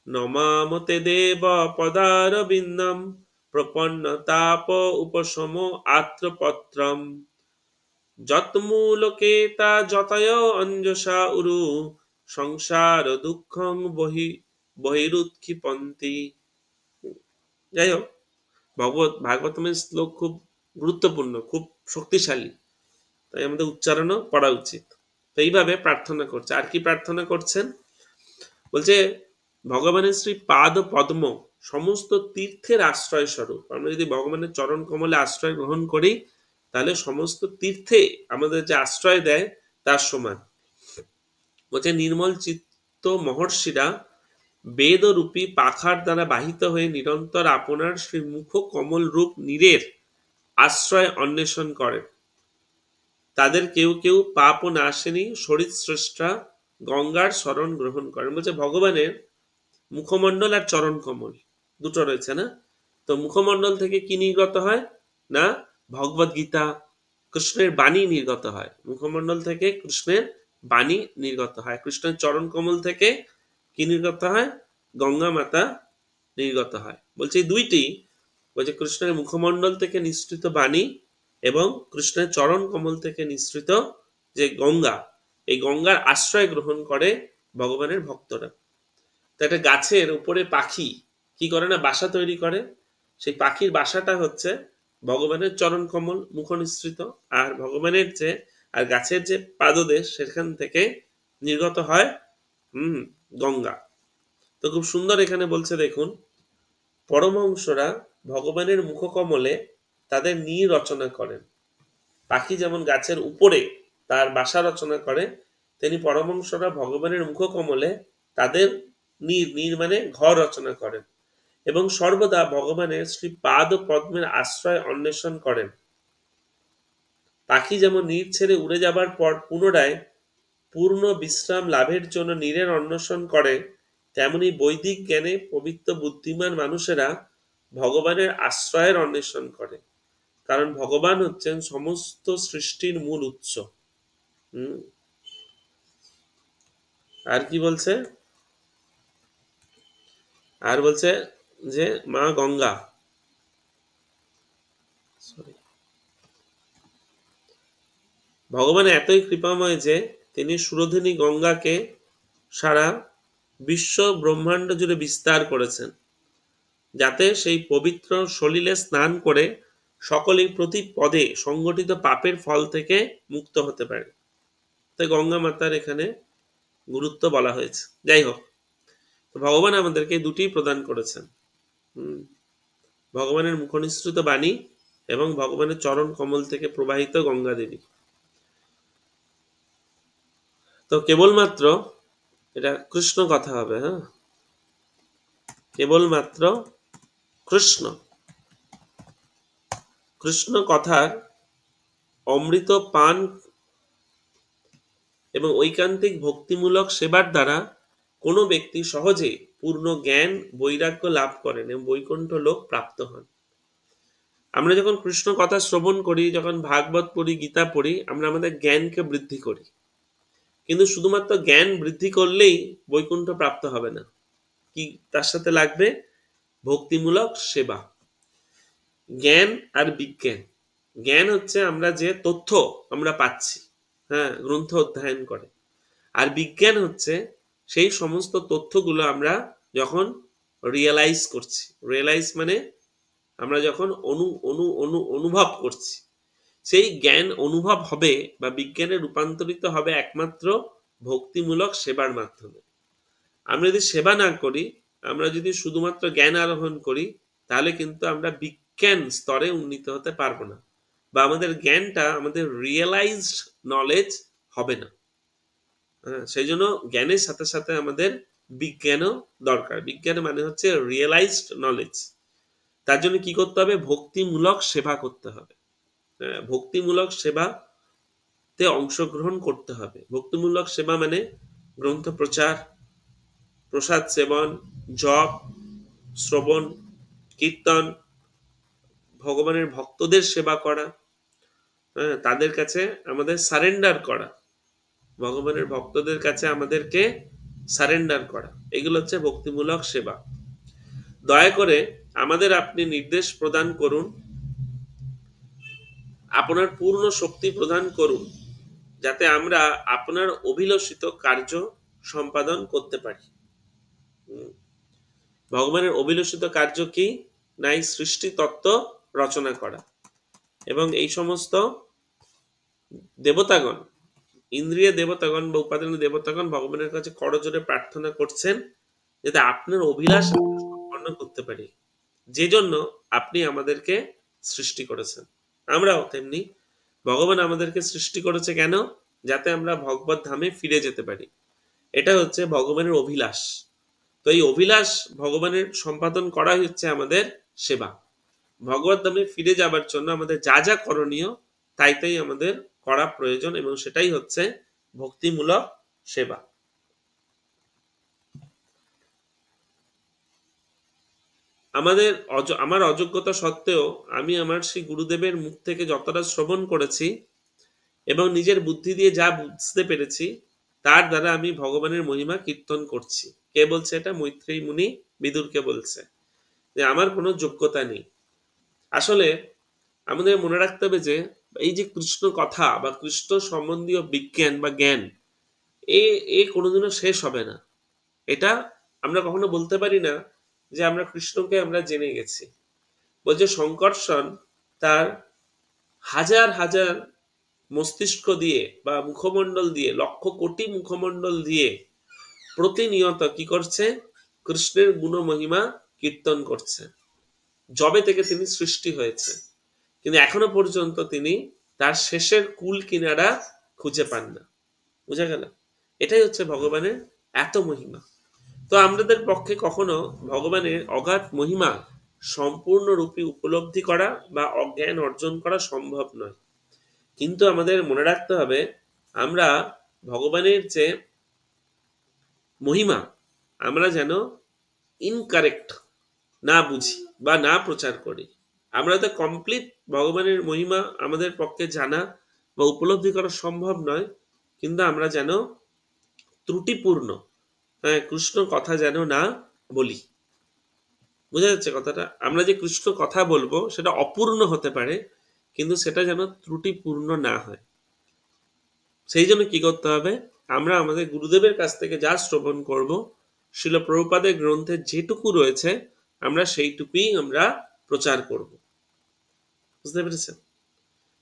নমামতে দেব পদারবিন্দম প্রপন্ন তাপ উপশম আত্রপত্রম যৎমূলকে তা যতয় অঞ্জসা উরু সংসার দুঃখং বহিরুৎক্ষিপন্তি। যাই হোক, ভাগবতমের শ্লোক খুব গুরুত্বপূর্ণ, খুব শক্তিশালী, তাই আমাদের উচ্চারণও পড়া উচিত। তো এইভাবে প্রার্থনা করছে। আর কি প্রার্থনা করছেন? বলছে ভগবানের শ্রী পাদ পদ্ম সমস্ত তীর্থের আশ্রয় স্বরূপ। আমরা যদি ভগবানের চরণ কমলে আশ্রয় গ্রহণ করি, তাহলে সমস্ত তীর্থে আমাদের যে আশ্রয় দেয় তার সমান। বলছে নির্মল চিত্ত মহর্ষিরা বেদরূপী পাখার দ্বারা বাহিত হয়ে নিরন্তর আপনার শ্রী মুখ কমল রূপ নীরের আশ্রয় অন্বেষণ করেন। তাদের কেউ কেউ পাপ ও নাশেনি শরীর স্রষ্টা গঙ্গার শরণ গ্রহণ করেন। বলছে ভগবানের মুখমণ্ডল আর চরণ কমল দুটো রয়েছে না? তো মুখমণ্ডল থেকে কি নির্গত হয় না? ভগবত গীতা, কৃষ্ণের বাণী নির্গত হয়। মুখমণ্ডল থেকে কৃষ্ণের বাণী নির্গত হয়। কৃষ্ণের চরণ কমল থেকে কি নির্গত হয়? গঙ্গা মাতা নির্গত হয়। বলছে এই দুইটি, বলছে কৃষ্ণের মুখমণ্ডল থেকে নিঃসৃত বাণী এবং কৃষ্ণের চরণ কমল থেকে নিঃসৃত যে গঙ্গা, এই গঙ্গার আশ্রয় গ্রহণ করে ভগবানের ভক্তরা। তো একটা গাছের উপরে পাখি কি করে না, বাসা তৈরি করে। সেই পাখির বাসাটা হচ্ছে ভগবানের চরণ কমল মুখ নিঃসৃত, আর ভগবানের যে আর গাছের যে পাদদেশ সেখান থেকে নির্গত হয় গঙ্গা। তো খুব সুন্দর এখানে বলছে দেখুন, পরমহংসরা ভগবানের মুখকমলে তাদের নীড় রচনা করেন। পাখি যেমন গাছের উপরে তার বাসা রচনা করে, তেমনি পরমহংসরা ভগবানের মুখকমলে তাদের নীড় মানে ঘর রচনা করেন এবং সর্বদা ভগবানের শ্রী পাদ ও পদ্মের আশ্রয় অন্বেষণ করেন। পাখি যেমন নীড় ছেড়ে উড়ে যাবার পর পুনরায় পূর্ণ বিশ্রাম লাভের জন্য নীড়ের অন্বেষণ করে, তেমনি বৈদিক জ্ঞানে পবিত্র বুদ্ধিমান মানুষেরা ভগবানের আশ্রয়ের অন্বেষণ করে, কারণ ভগবান হচ্ছেন সমস্ত সৃষ্টির মূল উৎস। আর কি বলছে? আর বলছে যে মা গঙ্গা, ভগবান এতই কৃপাময় যে তিনি সুরধিনী গঙ্গাকে সারা বিশ্ব ব্রহ্মাণ্ড জুড়ে বিস্তার করেছেন, যাতে সেই পবিত্র সলিলে স্নান করে সকলেই প্রতি পদে সংগঠিত পাপের ফল থেকে মুক্ত হতে পারে। তাই গঙ্গা মাতার এখানে গুরুত্ব বলা হয়েছে। যাই হোক, ভগবান আমাদেরকে দুটি প্রদান করেছেন, ভগবানের মুখনিসৃত বাণী এবং ভগবানের চরণ কমল থেকে প্রবাহিত গঙ্গা দেবী। তো কেবলমাত্র এটা কৃষ্ণ কথা হবে, হ্যাঁ, কেবলমাত্র কৃষ্ণ কৃষ্ণ কথার অমৃত পান এবং ঐকান্তিক ভক্তিমূলক সেবার দ্বারা কোনো ব্যক্তি সহজে পূর্ণ জ্ঞান বৈরাগ্য লাভ করেন এবং বৈকুণ্ঠ লোক প্রাপ্ত হন। আমরা যখন কৃষ্ণ কথা শ্রবণ করি, যখন ভাগবত পড়ি, গীতা পড়ি, আমরা আমাদের জ্ঞানকে বৃদ্ধি করি, কিন্তু শুধুমাত্র জ্ঞান বৃদ্ধি করলেই বৈকুণ্ঠ প্রাপ্ত হবে না। কি তার সাথে লাগবে? ভক্তিমূলক সেবা। জ্ঞান আর বিজ্ঞান, জ্ঞান হচ্ছে আমরা যে তথ্য আমরা পাচ্ছি, হ্যাঁ, গ্রন্থ অধ্যয়ন করে, আর বিজ্ঞান হচ্ছে সেই সমস্ত তথ্যগুলো আমরা যখন রিয়েলাইজ করছি। রিয়েলাইজ মানে আমরা যখন অনুভব করছি, সেই জ্ঞান অনুভব হবে বা বিজ্ঞানে রূপান্তরিত হবে একমাত্র ভক্তিমূলক সেবার মাধ্যমে। আমরা যদি সেবা না করি, আমরা যদি শুধুমাত্র জ্ঞান আরোহণ করি, তাহলে কিন্তু আমরা বিজ্ঞান স্তরে উন্নীত হতে পারবো না, বা আমাদের জ্ঞানটা আমাদের রিয়েলাইজড নলেজ হবে না। সেই জন্য জ্ঞানের সাথে সাথে আমাদের বিজ্ঞানও দরকার। বিজ্ঞান মানে হচ্ছে রিয়েলাইজড নলেজ। তার জন্য কি করতে হবে? ভক্তিমূলক সেবা করতে হবে। ভক্তিমূলক সেবাতে অংশগ্রহণ করতে হবে। ভক্তিমূলক সেবা মানে গ্রন্থ প্রচার, প্রসাদ সেবন, জপ, শ্রবণ, কীর্তন, ভগবানের ভক্তদের সেবা করা, তাদের কাছে আমাদের সারেন্ডার করা, ভগবানের ভক্তদের কাছে আমাদেরকে সারেন্ডার করা, এগুলো হচ্ছে ভক্তিমূলক সেবা। দয়া করে আমাদের আপনি নির্দেশ প্রদান করুন, আপনার পূর্ণ শক্তি প্রদান করুন, যাতে আমরা আপনার অভিলষিত কার্য সম্পাদন করতে পারি। ভগবানের অভিলষিত কার্য কি? নাই সৃষ্টি তত্ত্ব রচনা করা। এবং এই সমস্ত দেবতাগণ, ইন্দ্রিয় দেবতাগণ বা উপাদান দেবতাগণ ভগবানের কাছে করজোরে প্রার্থনা করছেন যাতে আপনার অভিলাষ সম্পন্ন করতে পারি, যে জন্য আপনি আমাদেরকে সৃষ্টি করেছেন। আমরাও তেমনি ভগবান আমাদেরকে সৃষ্টি করেছে কেন? যাতে আমরা ভগবত ধামে ফিরে যেতে পারি। এটা হচ্ছে ভগবানের অভিলাষ। তো এই অভিলাষ ভগবানের সম্পাদন করা হচ্ছে আমাদের সেবা। ভগবত ধামে ফিরে যাবার জন্য আমাদের যা যা করণীয় তাই আমাদের করা প্রয়োজন, এবং সেটাই হচ্ছে ভক্তিমূলক সেবা। আমার অযোগ্যতা সত্ত্বেও আমি আমার সেই গুরুদেবের মুখ থেকে যতটা শ্রবণ করেছি এবং নিজের বুদ্ধি দিয়ে যা বুঝতে পেরেছি তার দ্বারা আমি ভগবানের মহিমা কীর্তন করছি। কে বলছে এটা? মৈত্রেয়ী মুনি বিদুরকে বলছে যে আমার কোনো যোগ্যতা নেই। আসলে আমাদের মনে রাখতে হবে যে এই যে কৃষ্ণ কথা বা কৃষ্ণ সম্বন্ধীয় বিজ্ঞান বা জ্ঞান, এ কোনোদিনও শেষ হবে না। এটা আমরা কখনো বলতে পারি না যে আমরা কৃষ্ণকে আমরা জেনে গেছি। বলছে শঙ্কর্ষণ তার হাজার হাজার মস্তিষ্ক দিয়ে বা মুখমণ্ডল দিয়ে, লক্ষ কোটি মুখমণ্ডল দিয়ে প্রতিনিয়ত কি করছে? কৃষ্ণের গুণ মহিমা কীর্তন করছে, যবে থেকে তিনি সৃষ্টি হয়েছে। কিন্তু এখনো পর্যন্ত তিনি তার শেষের কুল কিনারা খুঁজে পান না। বুঝা গেল? এটাই হচ্ছে ভগবানের এত মহিমা। তো আমাদের পক্ষে কখনো ভগবানের অগাধ মহিমা সম্পূর্ণরূপে উপলব্ধি করা বা অজ্ঞান অর্জন করা সম্ভব নয়। কিন্তু আমাদের মনে রাখতে হবে আমরা ভগবানের যে মহিমা আমরা যেন ইনকারেক্ট না বুঝি বা না প্রচার করি। আমরা তো কমপ্লিট ভগবানের মহিমা আমাদের পক্ষে জানা বা উপলব্ধি করা সম্ভব নয়, কিন্তু আমরা যেন ত্রুটিপূর্ণ কৃষ্ণ কথা যেন না বলি। বোঝা যাচ্ছে কথাটা? আমরা যে কৃষ্ণ কথা বলবো সেটা অপূর্ণ হতে পারে, কিন্তু সেটা যেন ত্রুটিপূর্ণ না হয়। সেই জন্য কি করতে হবে? আমরা আমাদের গুরুদেবের কাছ থেকে যা শ্রবণ করব, শিল প্রভুপাদের গ্রন্থে যেটুকু রয়েছে আমরা সেইটুকুই আমরা প্রচার করব। বুঝতে পেরেছেন?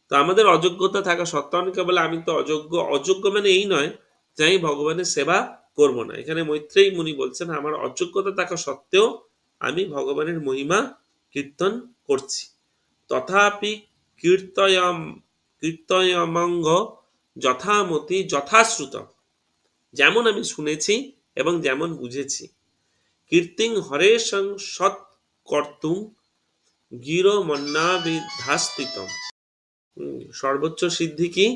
তো আমাদের অযোগ্যতা থাকা সত্ত্বেও অনেকে বলে আমি তো অযোগ্য। অযোগ্য মানে এই নয় যে আমি ভগবানের সেবা করব না। এখানে মৈত্রেয়ী মুনি বলছেন আমার অযোগ্যতা থাকা সত্ত্বেও আমি ভগবানের মহিমা কীর্তন করছি। তথাপি কীর্তয়মঙ্গ যথামতি যথাশ্রুত, যেমন আমি শুনেছি এবং যেমন বুঝেছি। কীর্তিং হরেশং সৎ কর্তুং গিরমন্নাবিধাস্তিতম। সর্বোচ্চ সিদ্ধি কি?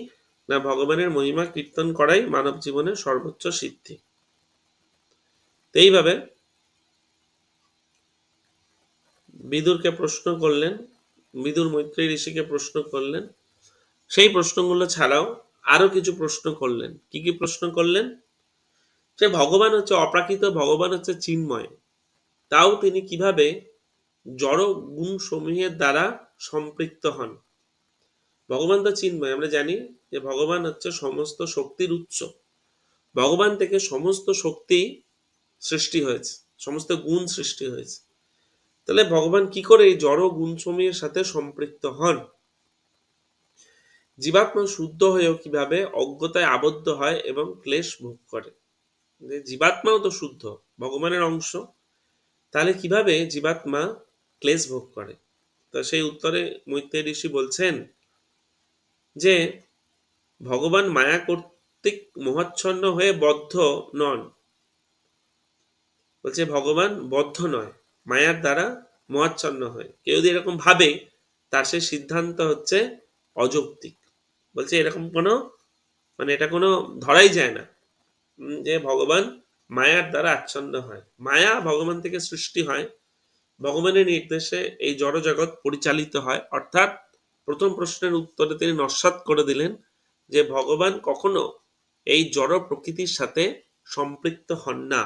না ভগবানের মহিমা কীর্তন করাই মানব জীবনের সর্বোচ্চ সিদ্ধি। এইভাবে বিদুরকে প্রশ্ন করলেন, বিদুর মৈত্রেয়ী ঋষিকে প্রশ্ন করলেন। সেই প্রশ্নগুলো ছাড়াও আরো কিছু প্রশ্ন করলেন। কি কি প্রশ্ন করলেন? যে ভগবান হচ্ছে অপ্রাকৃত, ভগবান হচ্ছে চিন্ময়, তাও তিনি কিভাবে জড় গুণ সমূহের দ্বারা সম্পৃক্ত হন? ভগবান তো চিন্ময়, আমরা জানি যে ভগবান হচ্ছে সমস্ত শক্তির উৎস। ভগবান থেকে সমস্ত শক্তি সৃষ্টি হয়েছে, সমস্ত গুণ সৃষ্টি হয়েছে। তাহলে ভগবান কি করে এই জড় গুণ সমূহের সাথে সম্পৃক্ত হন? জীবাত্মা শুদ্ধ হয়েও কিভাবে অজ্ঞতায় আবদ্ধ হয় এবং ক্লেশ ভোগ করে? জীবাত্মাও তো শুদ্ধ, ভগবানের অংশ, তাহলে কিভাবে জীবাত্মা ক্লেশ ভোগ করে? তো সেই উত্তরে মৈত্রেয়ী ঋষি বলছেন যে ভগবান মায়া করতে অযৌক্তিক মোহাচ্ছন্ন হয়ে বদ্ধ নন। বলছে ভগবান বদ্ধ নয়, মায়ার দ্বারা মোহাচ্ছন্ন হয়। কেউ যদি এরকম ভাবে তার সে সিদ্ধান্ত হচ্ছে অযৌক্তিক। বলছে এরকম কোনো মানে এটা কোনো ধরাই যায় না যে ভগবান মায়ার দ্বারা আচ্ছন্ন হয়। মায়া ভগবান থেকে সৃষ্টি হয়, ভগবানের নির্দেশে এই জড় জগৎ পরিচালিত হয়। অর্থাৎ প্রথম প্রশ্নের উত্তরে তিনি নস্যাৎ করে দিলেন যে ভগবান কখনো এই জড় প্রকৃতির সাথে সম্পৃক্ত হন না,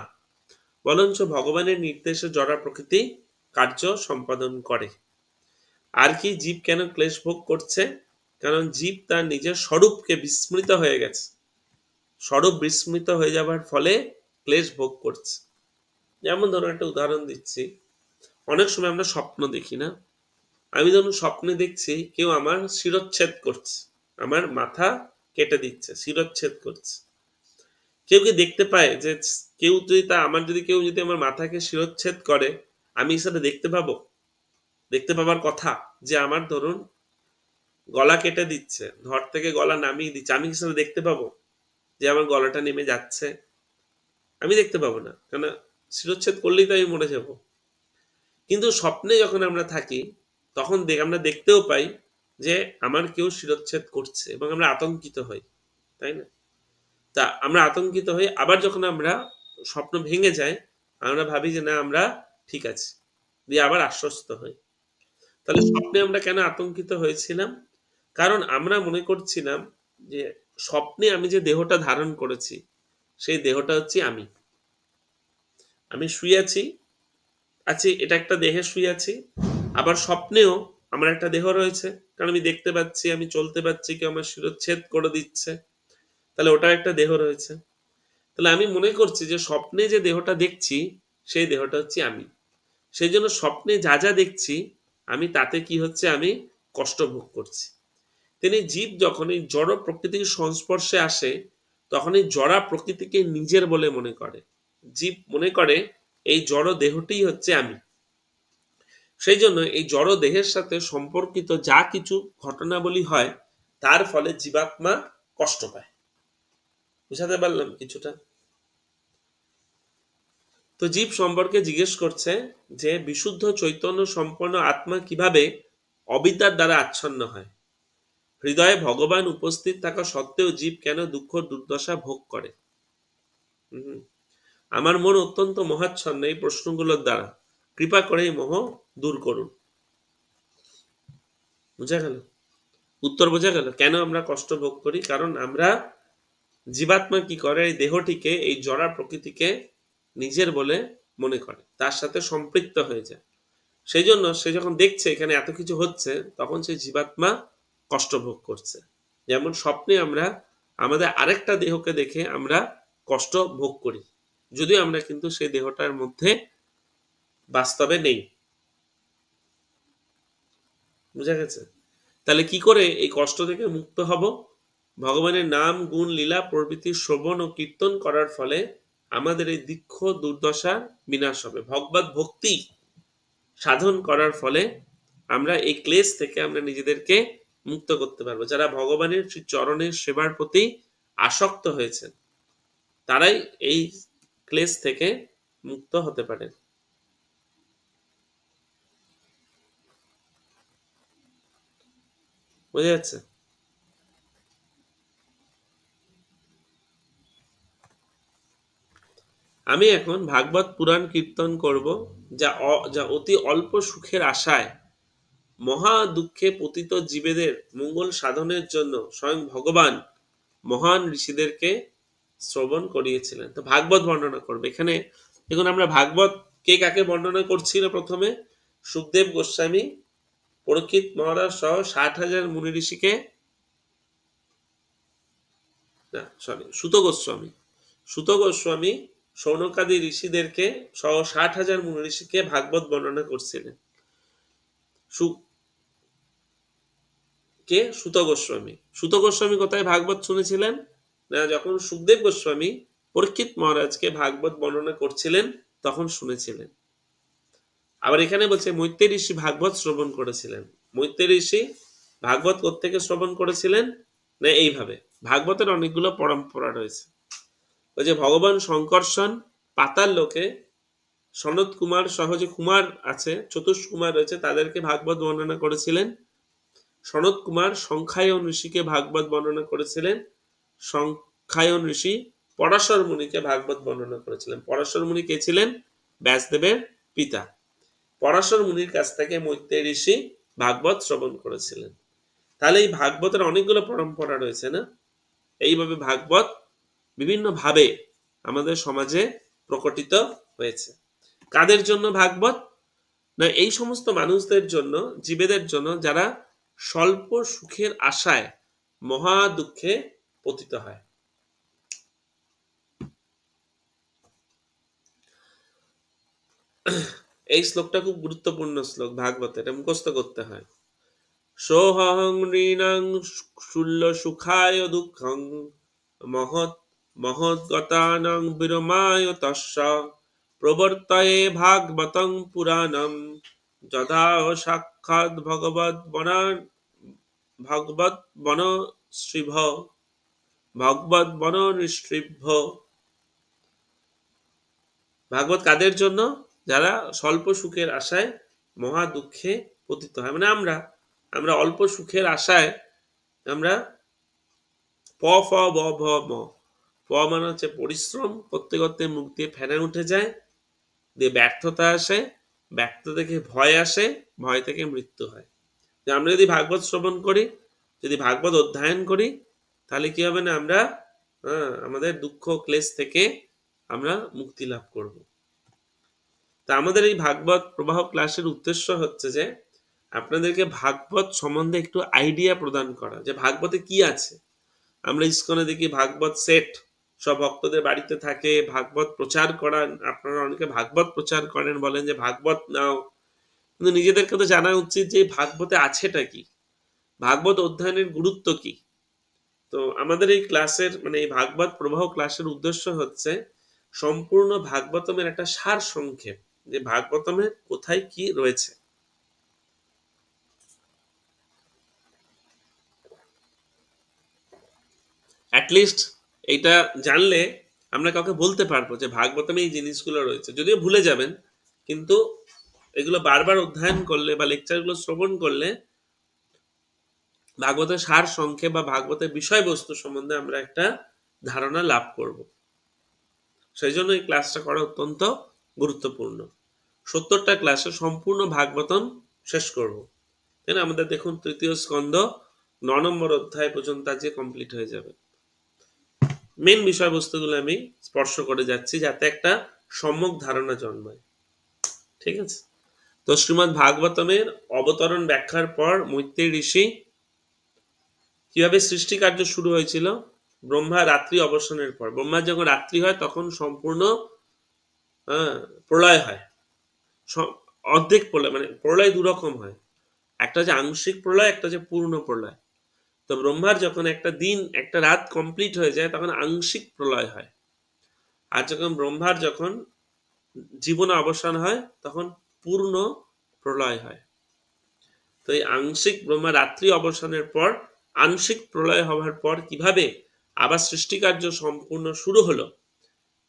বরঞ্চ ভগবানের নির্দেশে জড় প্রকৃতি কার্য সম্পাদন করে। আর কি জীব কেন ক্লেশ ভোগ করছে? কারণ জীব তার নিজের স্বরূপকে বিস্মৃত হয়ে গেছে, স্বরূপ বিস্মৃত হয়ে যাবার ফলে ক্লেশ ভোগ করছে। যেমন ধরুন একটা উদাহরণ দিচ্ছি, অনেক সময় আমরা স্বপ্ন দেখি না? আমি ধরুন স্বপ্নে দেখছি কেউ আমার শিরচ্ছেদ করছে, আমার মাথা কেটে দিচ্ছে, শিরচ্ছেদ করছে। কেউ কি দেখতে পায় যে কেউ যদি কেউ যদি আমার মাথাকে শিরচ্ছেদ করে, আমি সেটা দেখতে পাবো? দেখতে পাবার কথা যে আমার ধরুন গলা কেটে দিচ্ছে, ধর থেকে গলা নামিয়ে দিচ্ছে, আমি কি সেটা দেখতে পাবো যে আমার গলাটা নেমে যাচ্ছে? আমি দেখতে পাবো না, কেন শিরচ্ছেদ করলেই তো আমি মরে যাব। কিন্তু স্বপ্নে যখন আমরা থাকি তখন আমরা দেখতেও পাই যে আমার কেউ শিরচ্ছেদ করছে এবং আমরা আতঙ্কিত হই, তাই না? তা আমরা আতঙ্কিত হই, আবার যখন আমরা স্বপ্ন ভেঙে যায় আমরা ভাবি যে না আমরা ঠিক আছি, দিয়ে আবার আশ্বস্ত হই। তাহলে স্বপ্নে আমরা কেন আতঙ্কিত হয়েছিলাম? কারণ আমরা মনে করছিলাম যে স্বপ্নে আমি যে দেহটা ধারণ করেছি সেই দেহটা হচ্ছে আমি। আমি শুয়ে আছি এটা একটা দেহে শুয়ে আছি, আবার স্বপ্নেও আমার একটা দেহ রয়েছে, কারণ আমি দেখতে পাচ্ছি, আমি চলতে পারছি, কেউ আমার শিরচ্ছেদ করে দিচ্ছে, তাহলে ওটা একটা দেহ রয়েছে। তাহলে আমি মনে করছি যে স্বপ্নে যে দেহটা দেখছি সেই দেহটা হচ্ছে আমি। সেই জন্য স্বপ্নে যা যা দেখছি আমি তাতে কি হচ্ছে, আমি কষ্ট ভোগ করছি। তিনি জীব যখন এই জড় প্রকৃতির সংস্পর্শে আসে তখন এই জড়া প্রকৃতিকে নিজের বলে মনে করে। জীব মনে করে এই জড় দেহটিই হচ্ছে আমি। সেই জন্য এই জড় দেহের সাথে সম্পর্কিত যা কিছু ঘটনাবলী হয় তার ফলে জীবাত্মা কষ্ট পায়। বুঝাতে পারলাম কিছুটা? তো জীব সম্পর্কে জিজ্ঞেস করছে যে বিশুদ্ধ চৈতন্য সম্পন্ন আত্মা কিভাবে অবিদ্যার দ্বারা আচ্ছন্ন হয়? হৃদয়ে ভগবান উপস্থিত থাকা সত্ত্বেও জীব কেন দুঃখ দুর্দশা ভোগ করে? আমার মন অত্যন্ত মোহাচ্ছন্ন এই প্রশ্নগুলোর দ্বারা, কৃপা করে এই মোহ দূর করুন। বুঝা গেল? উত্তর বোঝা গেল কেন আমরা কষ্ট ভোগ করি? কারণ আমরা জীবাত্মা কি করে, এই দেহটিকে, এই জড়া প্রকৃতিকে নিজের বলে মনে করে, তার সাথে সম্পৃক্ত হয়ে যায়। সেই জন্য সে যখন দেখছে এখানে এত কিছু হচ্ছে তখন সেই জীবাত্মা কষ্ট ভোগ করছে। যেমন স্বপ্নে আমরা আমাদের আরেকটা দেহকে দেখে আমরা কষ্ট ভোগ করি, যদিও আমরা কিন্তু সেই দেহটার মধ্যে বাস্তবে নেই। বুঝা গেছে? তাহলে কি করে এই কষ্ট থেকে মুক্ত হব? ভগবানের নাম গুণ লীলা প্রভৃতি শ্রবণ ও কীর্তন করার ফলে আমাদের এই দুঃখ দুর্দশা বিনাশ হবে। ভগবত ভক্তি সাধন করার ফলে আমরা এই ক্লেশ থেকে আমরা নিজেদেরকে মুক্ত করতে পারবো। যারা ভগবানের চরণের সেবার প্রতি আসক্ত হয়েছেন তারাই এই ক্লেশ থেকে মুক্ত হতে পারে। বোঝা যাচ্ছে? আমি এখন ভাগবত পুরাণ কীর্তন করব, যা অতি অল্প সুখের আশায় মহা দুঃখে পতিত জীবেদের মঙ্গল সাধনের জন্য স্বয়ং ভগবান মহান ঋষিদেরকে শ্রবণ করিয়েছিলেন। তো ভাগবত বর্ণনা করবে এখানে। দেখুন আমরা ভাগবত কে কাকে বর্ণনা করছিল? প্রথমে সুখদেব গোস্বামী পরীক্ষিত মহারাজ সহ 60,000 মুনি ঋষিকে, না সরি সুত গোস্বামী সৌনকাদি ঋষিদেরকে সহ 60,000 মুনি ঋষিকে ভাগবত বর্ণনা করছিলেন। কে? সুত গোস্বামী কোথায় ভাগবত শুনেছিলেন? না, যখন সুখদেব গোস্বামী পরীক্ষিত মহারাজকে ভাগবত বর্ণনা করছিলেন তখন শুনেছিলেন। আবার এখানে বলছে মৈত্রেয় ঋষি ভাগবত শ্রবণ করেছিলেন। মৈত্রেয় ঋষি ভাগবত কোত্থেকে শ্রবণ করেছিলেন? না এইভাবে ভাগবতের অনেকগুলো পরম্পরা রয়েছে। ওই যে ভগবান শঙ্কর্ষণ পাতাল লোকে সনত কুমার সহ যে কুমার আছে, চতুষ কুমার রয়েছে, তাদেরকে ভাগবত বর্ণনা করেছিলেন। সনত কুমার সংখ্যায়ন ঋষিকে ভাগবত বর্ণনা করেছিলেন। সংখ্যায়ন ঋষি পরাশর মুনিকে ভাগবত বর্ণনা করেছিলেন। পরাশর মুনি কে ছিলেন? ব্যাসদেবের পিতা। পরাশর মুনির কাছ থেকে মৈত্রেয় ঋষি ভাগবত শ্রবণ করেছিলেন। তাহলে এই ভাগবতের অনেকগুলো পরম্পরা রয়েছে না? এইভাবে ভাগবত বিভিন্ন ভাবে আমাদের সমাজে প্রকটিত হয়েছে। কাদের জন্য ভাগবত? না, এই সমস্ত মানুষদের জন্য, জীবেদের জন্য যারা স্বল্প সুখের আশায় মহা দুঃখে পতিত হয়। এই শ্লোকটা খুব গুরুত্বপূর্ণ শ্লোক ভাগবতের, মুখস্থ করতে হয়। সোহং ঋণং শূল্য সুখায় দুঃখং মহৎ মহৎগতানং বিরমায় তস্য প্রবর্তয়ে ভাগবতং পুরাণম যথা সাক্ষাৎ ভগবত বন শ্রীভ ভগবত বন নিঃসৃভ। ভাগবত কাদের জন্য? যারা স্বল্প সুখের আশায় মহা দুঃখে পতিত হয়। মানে আমরা অল্প সুখের আশায় আমরা প ফ ব ভ ম, প মানে হচ্ছে পরিশ্রম করতে করতে মুখ দিয়ে ফেনা উঠে যায়, দিয়ে ব্যর্থতা আসে, ব্যর্থ থেকে ভয় আসে, ভয় থেকে মৃত্যু হয়। আমরা যদি ভাগবত শ্রবণ করি, যদি ভাগবত অধ্যয়ন করি, তাহলে কি হবে না, আমরা আমাদের দুঃখ ক্লেশ থেকে আমরা মুক্তি লাভ করব। তা আমাদের এই ভাগবত প্রবাহ ক্লাসের উদ্দেশ্য হচ্ছে যে আপনাদেরকে ভাগবত সম্বন্ধে একটু আইডিয়া প্রদান করা, যে ভাগবতে কি আছে। আমরা ইস্কনে দেখি ভাগবত সেট সব ভক্তদের বাড়িতে থাকে, ভাগবত প্রচার করান, আপনারা অনেকে ভাগবত প্রচার করেন, বলেন যে ভাগবত নাও, কিন্তু নিজেদেরকে তো জানা উচিত যে ভাগবতে আছেটা কি, ভাগবত অধ্যয়নের গুরুত্ব কি। তো আমাদের এই ক্লাসের মানে এই ভাগবত প্রবাহ ক্লাসের উদ্দেশ্য হচ্ছে সম্পূর্ণ ভাগবতমের একটা সার সংক্ষেপ, যে ভাগবতমে কোথায় কি রয়েছে। অ্যাটলিস্ট এইটা জানলে আমরা কাউকে বলতে পারবো যে ভাগবতমে এই জিনিসগুলো রয়েছে। যদিও ভুলে যাবেন, কিন্তু এগুলো বারবার অধ্যয়ন করলে বা লেকচারগুলো শ্রবণ করলে ভাগবতের সার সংক্ষেপ বা ভাগবতের বিষয়বস্তু সম্বন্ধে আমরা একটা ধারণা লাভ করব। সেই জন্য এই ক্লাসটা করা অত্যন্ত গুরুত্বপূর্ণ। 70টা ক্লাসে সম্পূর্ণ ভাগবতম শেষ করব, তাই না? আমাদের দেখুন তৃতীয় স্কন্ধ 9 নম্বর অধ্যায় পর্যন্ত আজকে কমপ্লিট হয়ে যাবে। মেন বিষয়বস্তুগুলো আমি স্পর্শ করে যাচ্ছি যাতে একটা সম্যক ধারণা জন্মায়, ঠিক আছে? তো শ্রীমদ্ ভাগবতমের অবতরণ ব্যাখ্যার পর মৈত্রেয় ঋষি কিভাবে সৃষ্টি কার্য শুরু হয়েছিল, ব্রহ্মা রাত্রি অবসানের পর, ব্রহ্মার যখন রাত্রি হয় তখন সম্পূর্ণ প্রলয় হয়। অর্ধেক প্রলয়, মানে প্রলয় দুরকম হয়, একটা হচ্ছে আংশিক প্রলয়, একটা হচ্ছে পূর্ণ প্রলয়। তো ব্রহ্মার যখন একটা দিন একটা রাত কমপ্লিট হয়ে যায় তখন আংশিক প্রলয় হয়, আর যখন জীবনে অবসান হয় তখন পূর্ণ প্রলয় হয়। তো এই আংশিক ব্রহ্মা রাত্রি অবসানের পর আংশিক প্রলয় হওয়ার পর কিভাবে আবার সৃষ্টি কার্য সম্পূর্ণ শুরু হলো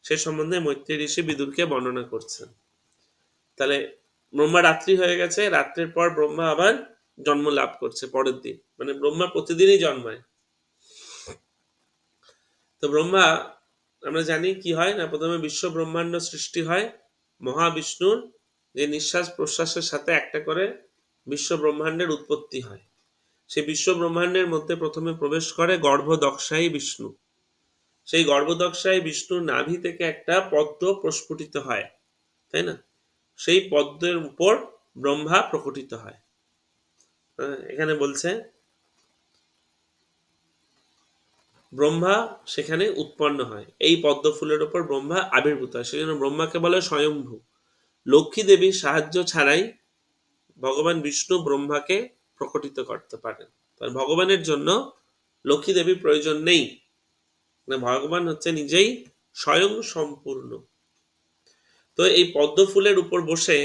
সে সম্বন্ধে মৈত্রেয় ঋষি বিদুরকে বর্ণনা করছেন। তাহলে ব্রহ্মা রাত্রি হয়ে গেছে, রাত্রের পর ব্রহ্মা আবার জন্ম লাভ করছে পরের দিন, মানে ব্রহ্মা প্রতিদিনই জন্মায়। তো ব্রহ্মা আমরা জানি কি হয় না, প্রথমে বিশ্ব ব্রহ্মাণ্ড সৃষ্টি হয়, মহাবিষ্ণুর যে নিঃশ্বাস প্রশ্বাসের সাথে একটা করে বিশ্ব ব্রহ্মাণ্ডের উৎপত্তি হয়। সেই বিশ্ব ব্রহ্মাণ্ডের মধ্যে প্রথমে প্রবেশ করে গর্ভদক্ষায়ী বিষ্ণু। সেই গর্ভদক্ষায়ী বিষ্ণুর নাভি থেকে একটা পদ্ম প্রস্ফুটিত হয়, তাই না? সেই পদ্মের উপর ব্রহ্মা প্রকটিত হয়। এখানে বলছে ব্রহ্মা সেখানে উৎপন্ন হয়, এই পদ্ম ফুলের উপর ব্রহ্মা আবির্ভূত হয়। সেজন্য ব্রহ্মাকে বলে স্বয়ম্ভু। লক্ষ্মী দেবীর সাহায্য ছাড়াই ভগবান বিষ্ণু ব্রহ্মাকে প্রকটিত করতে পারেন। ভগবানের জন্য লক্ষ্মী দেবীর প্রয়োজন নেই, ভগবান হচ্ছে নিজেই স্বয়ং সম্পূর্ণ। তো এই পদ্ম ফুলের উপর বসে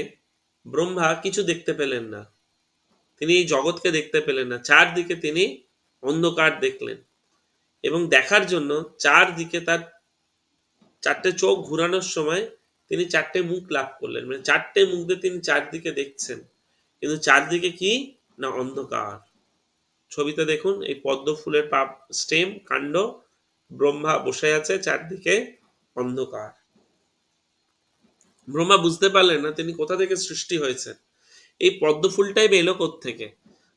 ব্রহ্মা কিছু দেখতে পেলেন না, তিনি এই জগৎকে দেখতে পেলেন না, চারদিকে তিনি অন্ধকার দেখলেন। এবং দেখার জন্য চারদিকে তার চারটে চোখ ঘুরানোর সময় তিনি চারটে মুখ লাভ করলেন, মানে চারটে মুখ দিয়ে তিনি চারদিকে দেখছেন, কিন্তু চারদিকে কি না অন্ধকার। ছবিতে দেখুন, এই পদ্ম ফুলের স্টেম কাণ্ড, ব্রহ্মা বসে আছে, চারদিকে অন্ধকার। ব্রহ্মা বুঝতে পারলেন না তিনি কোথা থেকে সৃষ্টি হয়েছে, এই পদ্ম ফুলটাই এলো থেকে,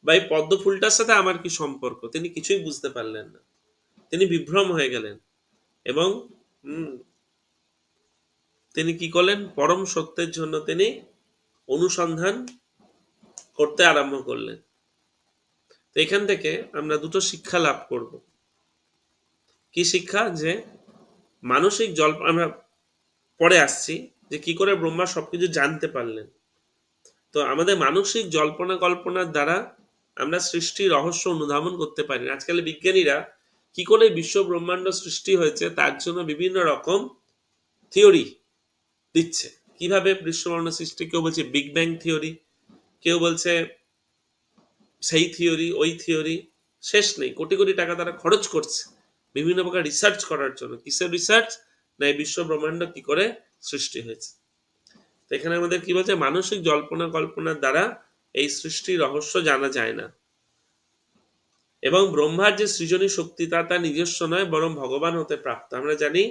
বা এই পদ্ম ফুলটার সাথে আমার কি সম্পর্ক, তিনি কিছুই বুঝতে পারলেন না। তিনি বিভ্রম হয়ে গেলেন এবং তিনি কি করলেন, পরম সত্যের জন্য তিনি অনুসন্ধান করতে আরম্ভ করলেন। তো এখান থেকে আমরা দুটো শিক্ষা লাভ করব। কি শিক্ষা? যে মানসিক আমরা পরে আসছি যে কি করে ব্রহ্মা সবকিছু জানতে পারলেন। তো আমাদের মানসিক জল্পনা কল্পনার দ্বারা আমরা সৃষ্টির রহস্য অনুধাবন করতে পারি। আজকাল বিজ্ঞানীরা কি করে বিশ্ব ব্রহ্মাণ্ড সৃষ্টি হয়েছে তার জন্য বিভিন্ন রকম থিওরি দিচ্ছে। কিভাবে বিশ্ব ব্রহ্মাণ্ড সৃষ্টি, কেউ বলছে বিগ ব্যাং থিওরি, কেউ বলছে সেই থিওরি ওই থিওরি, শেষ নেই। কোটি কোটি টাকা তারা খরচ করছে বিভিন্ন প্রকার রিসার্চ করার জন্য। কিসের রিসার্চ? না এই বিশ্ব ব্রহ্মাণ্ড কি করে সৃষ্টি হয়েছে। তো এখানে আমাদের কি বলছে, মানসিক জল্পনা কল্পনার দ্বারা এই সৃষ্টির রহস্য জানা যায় না। এবং ব্রহ্মার যে সৃজনী শক্তি তা তার নিজস্ব নয়, বরং ভগবান হতে প্রাপ্ত। আমরা জানি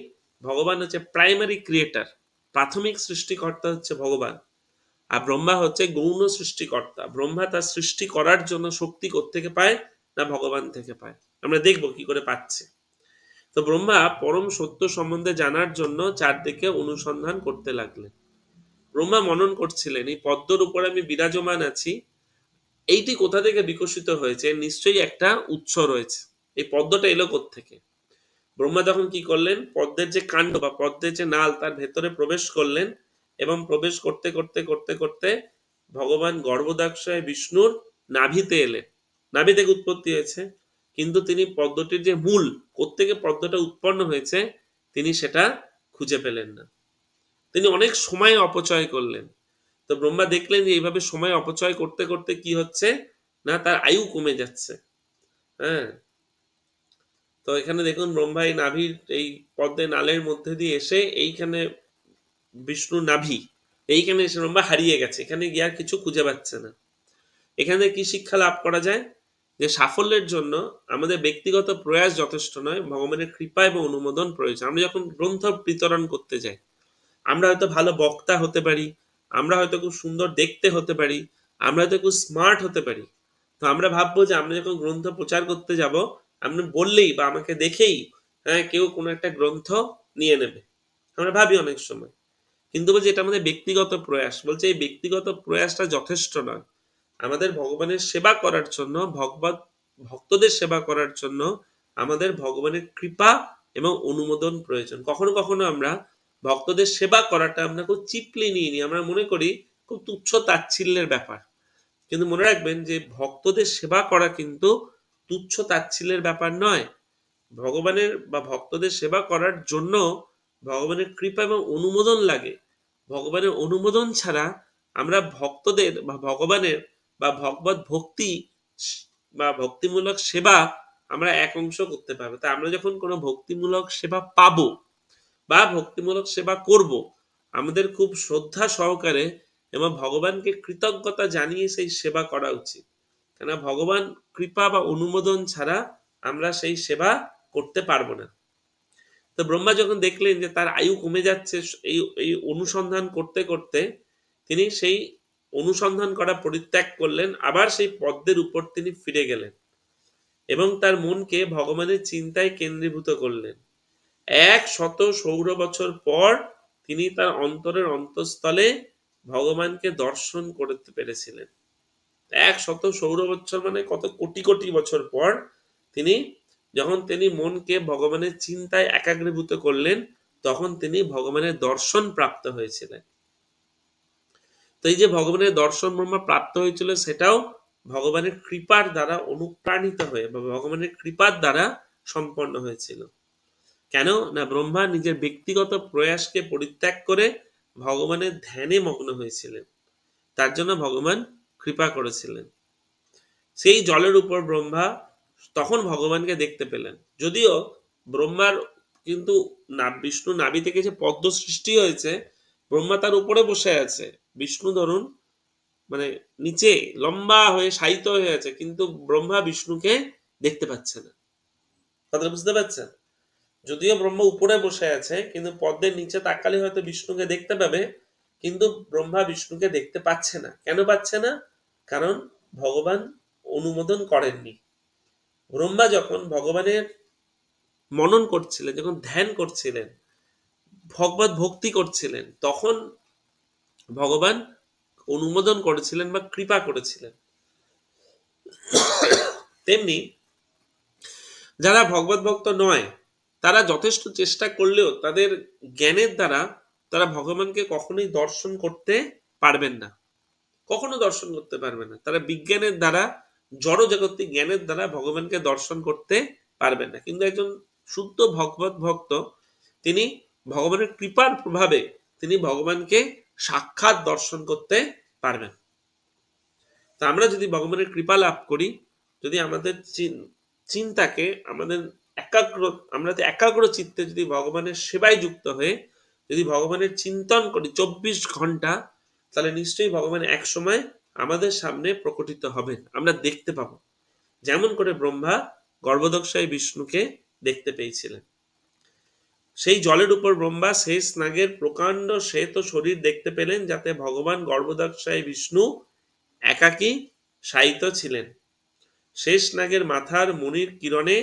ভগবান হচ্ছে প্রাইমারি ক্রিয়েটার, প্রাথমিক সৃষ্টিকর্তা হচ্ছে ভগবান, আর ব্রহ্মা হচ্ছে গৌণ সৃষ্টিকর্তা। ব্রহ্মা তার সৃষ্টি করার জন্য শক্তি কোত্থেকে পায়? না ভগবান থেকে পায়। আমরা দেখব কি করে পাচ্ছে। তো ব্রহ্মা পরম সত্য সম্বন্ধে জানার জন্য চারদিকে অনুসন্ধান করতে লাগলেন। ব্রহ্মা মনন করছিলেন, এই পদ্মর উপর আমি বিরাজমান আছি, এইটি কোথা থেকে বিকশিত হয়েছে, নিশ্চয়ই একটা উৎস রয়েছে। এই পদ্মটা এলো থেকে। ব্রহ্মা যখন কি করলেন, পদ্মের যে কাণ্ড বা পদ্মের যে নাল তার ভেতরে প্রবেশ করলেন, এবং প্রবেশ করতে করতে করতে করতে ভগবান গর্ভদাক্ষায় বিষ্ণুর নাভিতে এলেন। নাভি থেকে উৎপত্তি হয়েছে, কিন্তু তিনি পদ্মটির যে মূল, কোত্থেকে পদ্মটা উৎপন্ন হয়েছে, তিনি সেটা খুঁজে পেলেন না। তিনি অনেক সময় অপচয় করলেন। তো ব্রহ্মা দেখলেন যে এইভাবে সময় অপচয় করতে করতে কি হচ্ছে না, তার আয়ু কমে যাচ্ছে। হ্যাঁ, তো এখানে দেখুন ব্রহ্মা এই নাভির এই পদ্মে নালের মধ্যে দিয়ে এসে এইখানে বিষ্ণু নাভি, এইখানে এসে ব্রহ্মা হারিয়ে গেছে, এখানে গিয়ে আর কিছু খুঁজে পাচ্ছে না। এখানে কি শিক্ষা লাভ করা যায়? যে সাফল্যের জন্য আমাদের ব্যক্তিগত প্রয়াস যথেষ্ট নয়, ভগবানের কৃপা এবং অনুমোদন প্রয়োজন। আমরা যখন গ্রন্থ বিতরণ করতে যাই, আমরা হয়তো ভালো বক্তা হতে পারি, আমরা হয়তো খুব সুন্দর দেখতে হতে পারি, আমরা হয়তো খুব স্মার্ট হতে পারি। তো আমরা ভাববো যে আমরা যখন গ্রন্থ প্রচার করতে যাব, আমরা বললেই বা আমাকে দেখেই কেউ কোনো একটা গ্রন্থ নিয়ে নেবে, আমরা ভাবি অনেক সময়। কিন্তু বলছে এটা আমাদের ব্যক্তিগত প্রয়াস। বলছে এই ব্যক্তিগত প্রয়াসটা যথেষ্ট নয়। আমাদের ভগবানের সেবা করার জন্য, ভক্তদের সেবা করার জন্য আমাদের ভগবানের কৃপা এবং অনুমোদন প্রয়োজন। কখনো কখনো আমরা ভক্তদের সেবা করাটা আমরা খুব চিপলি নিয়ে নিই, আমরা মনে করি খুব তুচ্ছ তাচ্ছিল্যের ব্যাপার। কিন্তু মনে রাখবেন যে ভক্তদের সেবা করা কিন্তু তুচ্ছ তাচ্ছিল্যের ব্যাপার নয়। ভগবানের বা ভক্তদের সেবা করার জন্য ভগবানের কৃপা এবং অনুমোদন লাগে। ভগবানের অনুমোদন ছাড়া আমরা ভক্তদের বা ভগবানের বা ভগবত ভক্তি বা ভক্তিমূলক সেবা আমরা এক অংশ করতে পারবো। তা আমরা যখন কোনো ভক্তিমূলক সেবা পাবো বা ভক্তিমূলক সেবা করব, আমাদের খুব শ্রদ্ধা সহকারে এবং ভগবানকে কৃতজ্ঞতা জানিয়ে সেই সেবা করা উচিত। কেন ভগবান কৃপা বা অনুমোদন ছাড়া আমরা সেই সেবা করতে পারবো না। তো ব্রহ্মা যখন দেখলেন যে তার আয়ু কমে যাচ্ছে, এই অনুসন্ধান করতে করতে তিনি সেই অনুসন্ধান করা পরিত্যাগ করলেন, আবার সেই পদ্মের উপর তিনি ফিরে গেলেন এবং তার মনকে ভগবানের চিন্তায় কেন্দ্রীভূত করলেন। 100 সৌর বছর পর তিনি তার অন্তরের অন্তঃস্থলে ভগবানকে দর্শন করতে পেরেছিলেন। 100 সৌর বছর মানে কত কোটি কোটি বছর পর তিনি যখন তিনি মনকে ভগবানের চিন্তায় একাগ্রীভূত করলেন, তখন তিনি ভগবানের দর্শন প্রাপ্ত হয়েছিলেন। তো এই যে ভগবানের দর্শন ব্রহ্মা প্রাপ্ত হয়েছিল, সেটাও ভগবানের কৃপার দ্বারা অনুপ্রাণিত হয়ে বা ভগবানের কৃপার দ্বারা সম্পন্ন হয়েছিল। কেন না ব্রহ্মা নিজের ব্যক্তিগত প্রয়াসকে পরিত্যাগ করে ভগবানের ধ্যানে মগ্ন হয়েছিলেন, তার জন্য ভগবান কৃপা করেছিলেন। সেই জলের উপর ব্রহ্মা তখন ভগবানকে দেখতে পেলেন। যদিও ব্রহ্মার কিন্তু বিষ্ণু নাভি থেকে যে পদ্ম সৃষ্টি হয়েছে, ব্রহ্মা তার উপরে বসে আছে, বিষ্ণু ধরুন মানে নিচে লম্বা হয়ে শায়িত হয়ে আছে, কিন্তু ব্রহ্মা বিষ্ণুকে দেখতে পাচ্ছে না। কথাটা বুঝতে পারছেন? যদিও ব্রহ্মা উপরে বসে আছে, কিন্তু পদ্মের নিচে তাকালে হয়তো বিষ্ণুকে দেখতে পাবে, কিন্তু ব্রহ্মা বিষ্ণুকে দেখতে পাচ্ছে না। কেন পাচ্ছে না? কারণ ভগবান অনুমোদন করেননি। ব্রহ্মা যখন ভগবানের মনন করছিলেন, যখন ধ্যান করছিলেন, ভগবত ভক্তি করছিলেন, তখন ভগবান অনুমোদন করেছিলেন বা কৃপা করেছিলেন। তেমনি যারা ভগবত ভক্ত নয়, তারা যথেষ্ট চেষ্টা করলেও তাদের জ্ঞানের দ্বারা তারা ভগবানকে কখনোই দর্শন করতে পারবেন না, কখনো দর্শন করতে পারবে না। তারা বিজ্ঞানের দ্বারা, জড়জাগতিক জ্ঞানের দ্বারা ভগবানকে দর্শন করতে পারবেন না। কিন্তু একজন শুদ্ধ ভগবত ভক্ত, তিনি ভগবানের কৃপার প্রভাবে তিনি ভগবানকে সাক্ষাৎ দর্শন করতে পারবেন। তা আমরা যদি ভগবানের কৃপা লাভ করি, যদি আমাদের চিন্তাকে আমাদের আমরা একাগ্র চিত্তে যদি ভগবানের সেবায় যুক্ত হয়ে যদি ভগবানের চিন্তন করি 24 ঘন্টা, তাহলে নিশ্চয়ই ভগবান এক সময় আমাদের সামনে প্রকটিত হবেন, আমরা দেখতে পাবো। যেমন করে ব্রহ্মা গর্ভদক্ষায় বিষ্ণুকে দেখতে পেয়েছিলেন। সেই জলের উপর ব্রহ্মা শেষ নাগের প্রকাণ্ড শ্বেত শরীর দেখতে পেলেন, যাতে ভগবান গর্ভদক্ষায় বিষ্ণু একাকী শায়িত ছিলেন। শেষ নাগের মাথার মণির কিরণে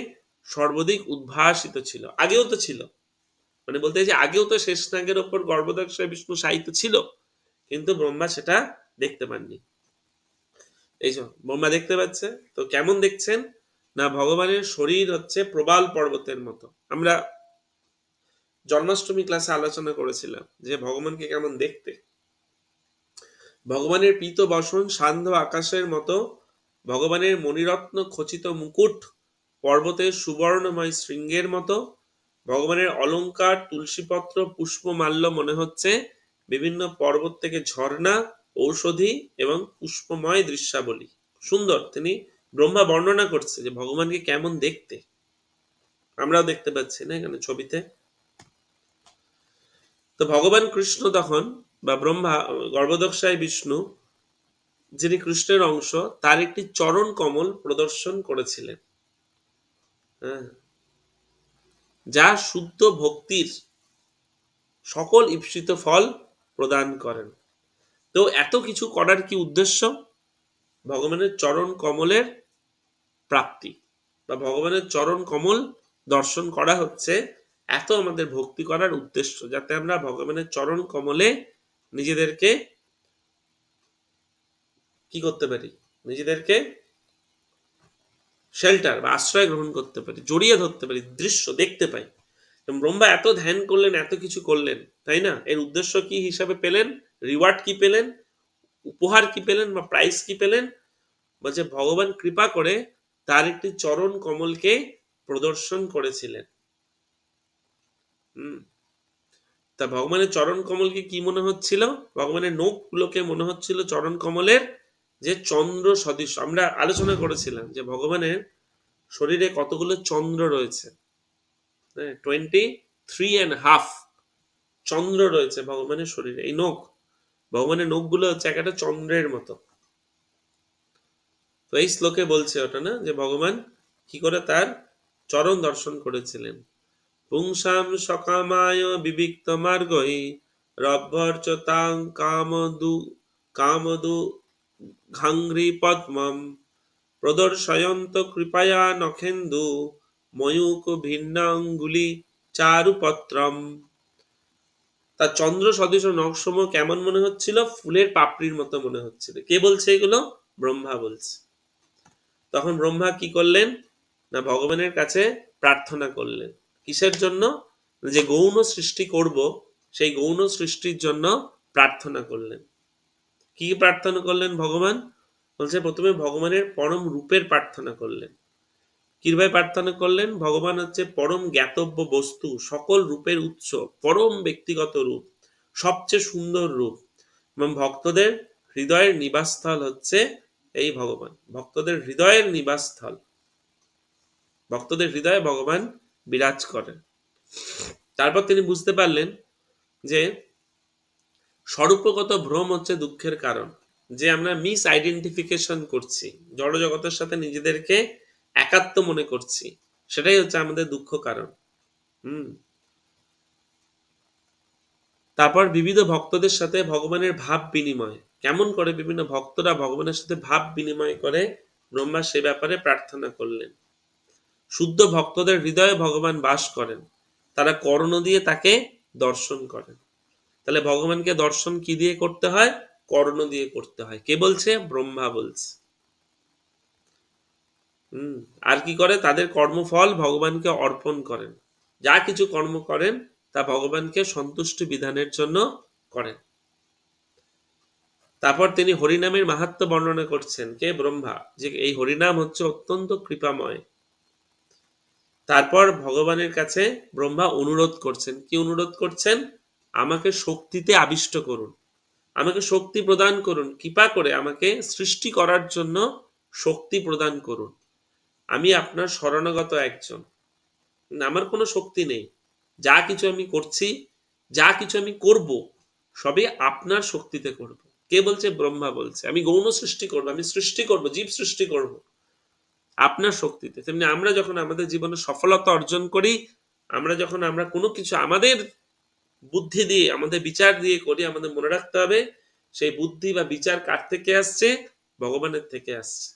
সর্বাধিক উদ্ভাসিত ছিল। আগেও তো ছিল, মানে বলতে যে আগেও তো শেষ নাগের ওপর গর্ভদক্ষায় বিষ্ণু শায়িত ছিল, কিন্তু ব্রহ্মা সেটা দেখতে পাননি। এই যে ব্রহ্মা দেখতে পাচ্ছে, তো কেমন দেখছেন না, ভগবানের শরীর হচ্ছে প্রবাল পর্বতের মতো। আমরা জন্মাষ্টমী ক্লাসে আলোচনা করেছিলাম যে ভগবানকে কেমন দেখতে। ভগবানের পীত বসন সান্ধ্য আকাশের মতো, ভগবানের মণিরত্ন খচিত মুকুট পর্বতের সুবর্ণময় শৃঙ্গের মতো, ভগবানের অলঙ্কার তুলসীপত্র পুষ্পমাল্য মনে হচ্ছে বিভিন্ন পর্বত থেকে ঝর্ণা, ঔষধি এবং পুষ্পময় দৃশ্যাবলী। সুন্দর তিনি ব্রহ্মা বর্ণনা করছে যে ভগবানকে কেমন দেখতে। আমরাও দেখতে পাচ্ছি না এখানে ছবিতে। তো ভগবান কৃষ্ণ তখন বা ব্রহ্মা গর্ভদক্ষায় বিষ্ণু, যিনি কৃষ্ণের অংশ, তার একটি চরণ কমল প্রদর্শন করেছিলেন, যা শুদ্ধ ভক্তির সকল ঈপ্সিত ফল প্রদান করেন। তো এত কিছু করার কি উদ্দেশ্য? ভগবানের চরণ কমলের প্রাপ্তি বা ভগবানের চরণ কমল দর্শন করা হচ্ছে এত আমাদের ভক্তি করার উদ্দেশ্য, যাতে আমরা ভগবানের চরণ কমলে নিজেদেরকে কি করতে পারি, নিজেদেরকে শেল্টার বা আশ্রয় গ্রহণ করতে পারি, জড়িয়ে ধরতে পারি, দৃশ্য দেখতে পাই। ব্রহ্মা এত ধ্যান করলেন, এত কিছু করলেন, তাই না? এর উদ্দেশ্য কি হিসাবে পেলেন? রিওয়ার্ড কি পেলেন? উপহার কি পেলেন বা প্রাইজ কি পেলেন? বলছে ভগবান কৃপা করে তার একটি চরণ কমলকে প্রদর্শন করেছিলেন। তা ভগবানের চরণ কমলকে কি মনে হচ্ছিল? ভগবানের নখগুলোকে মনে হচ্ছিল চরণ কমলের যে চন্দ্র সদৃশ। আমরা আলোচনা করেছিলাম যে ভগবানের শরীরে কতগুলো চন্দ্র রয়েছে, 23.5 চন্দ্র রয়েছে ভগবানের শরীরে। এই নখ, ভগবানের নখগুলো হচ্ছে একটা চন্দ্রের মতো। তো এই শ্লোকে বলছে ওটা না, যে ভগবান কি করে তার চরণ দর্শন করেছিলেন। পুংসাম সকামায় বিবিক্ত মার্গই রব্বর্চতাং কামদু ঘাংরি পদ্মম প্রদর্শয়ন্ত কৃপয়া নখেন্দু ময়ূক ভিন্নাঙ্গুলি চারুপত্রম। তার চন্দ্র সদৃশ নখসমূহ কেমন মনে হচ্ছিল? ফুলের পাপড়ির মতো মনে হচ্ছিল। কে বলছে এগুলো? ব্রহ্মা বলছে। তখন ব্রহ্মা কি করলেন না, ভগবানের কাছে প্রার্থনা করলেন। কিসের জন্য? যে গৌণ সৃষ্টি করব, সেই গৌণ সৃষ্টির জন্য প্রার্থনা করলেন। কি প্রার্থনা করলেন ভগবান? বলছে প্রথমে ভগবানের পরম রূপের প্রার্থনা করলেন। কিভাবে প্রার্থনা করলেন? ভগবান হচ্ছে পরম জ্ঞাতব্য বস্তু, সকল রূপের উৎস, পরম ব্যক্তিগত রূপ, সবচেয়ে সুন্দর রূপ, এবং ভক্তদের হৃদয়ের নিবাসস্থল হচ্ছে এই ভগবান, ভক্তদের হৃদয়ের নিবাসস্থল। ভক্তদের হৃদয়ে ভগবান বিরাজ করেন। তারপর তিনি বুঝতে পারলেন যে স্বরূপগত ভ্রম হচ্ছে দুঃখের কারণ, যে আমরা মিস আইডেন্টিফিকেশন করছি, জড় জগতের সাথে নিজেদেরকে একাত্ম মনে করছি, সেটাই হচ্ছে আমাদের দুঃখ কারণ। তারপর বিবিধ ভক্তদের সাথে ভগবানের ভাব বিনিময়, কেমন করে বিভিন্ন ভক্তরা ভগবানের সাথে ভাব বিনিময় করে, ব্রহ্মা সে ব্যাপারে প্রার্থনা করলেন। শুদ্ধ ভক্তদের হৃদয়ে ভগবান বাস করেন, তারা কর্ণ দিয়ে তাকে দর্শন করেন। তাহলে ভগবানকে দর্শন কি দিয়ে করতে হয়? কর্ণ দিয়ে করতে হয়। কে বলছে? ব্রহ্মা বলছে। আর কি করে? তাদের কর্মফল ভগবানকে অর্পণ করেন। যা কিছু কর্ম করেন তা ভগবানকে সন্তুষ্টি বিধানের জন্য করেন। তারপর তিনি হরিনামের মাহাত্ম্য বর্ণনা করছেন। কে? ব্রহ্মা, যে এই হরিনাম হচ্ছে অত্যন্ত কৃপাময়। তারপর ভগবানের কাছে ব্রহ্মা অনুরোধ করছেন। কি অনুরোধ করছেন? আমাকে শক্তিতে আবিষ্ট করুন, আমাকে শক্তি প্রদান করুন, কৃপা করে আমাকে সৃষ্টি করার জন্য শক্তি প্রদান করুন। আমি আপনার শরণাগত একজন, আমার কোনো শক্তি নেই। যা কিছু আমি করছি, যা কিছু আমি করব, সবই আপনার শক্তিতে করব। কে বলছে? ব্রহ্মা বলছে। আমি গৌণ সৃষ্টি করব, আমি সৃষ্টি করব, জীব সৃষ্টি করব আপনার শক্তিতে। তেমনি আমরা যখন আমাদের জীবনে সফলতা অর্জন করি, আমরা কোনো কিছু আমাদের বুদ্ধি দিয়ে, আমাদের বিচার দিয়ে করি, আমাদের মনে রাখতে হবে সেই বুদ্ধি বা বিচার কার থেকে আসছে? ভগবানের থেকে আসছে।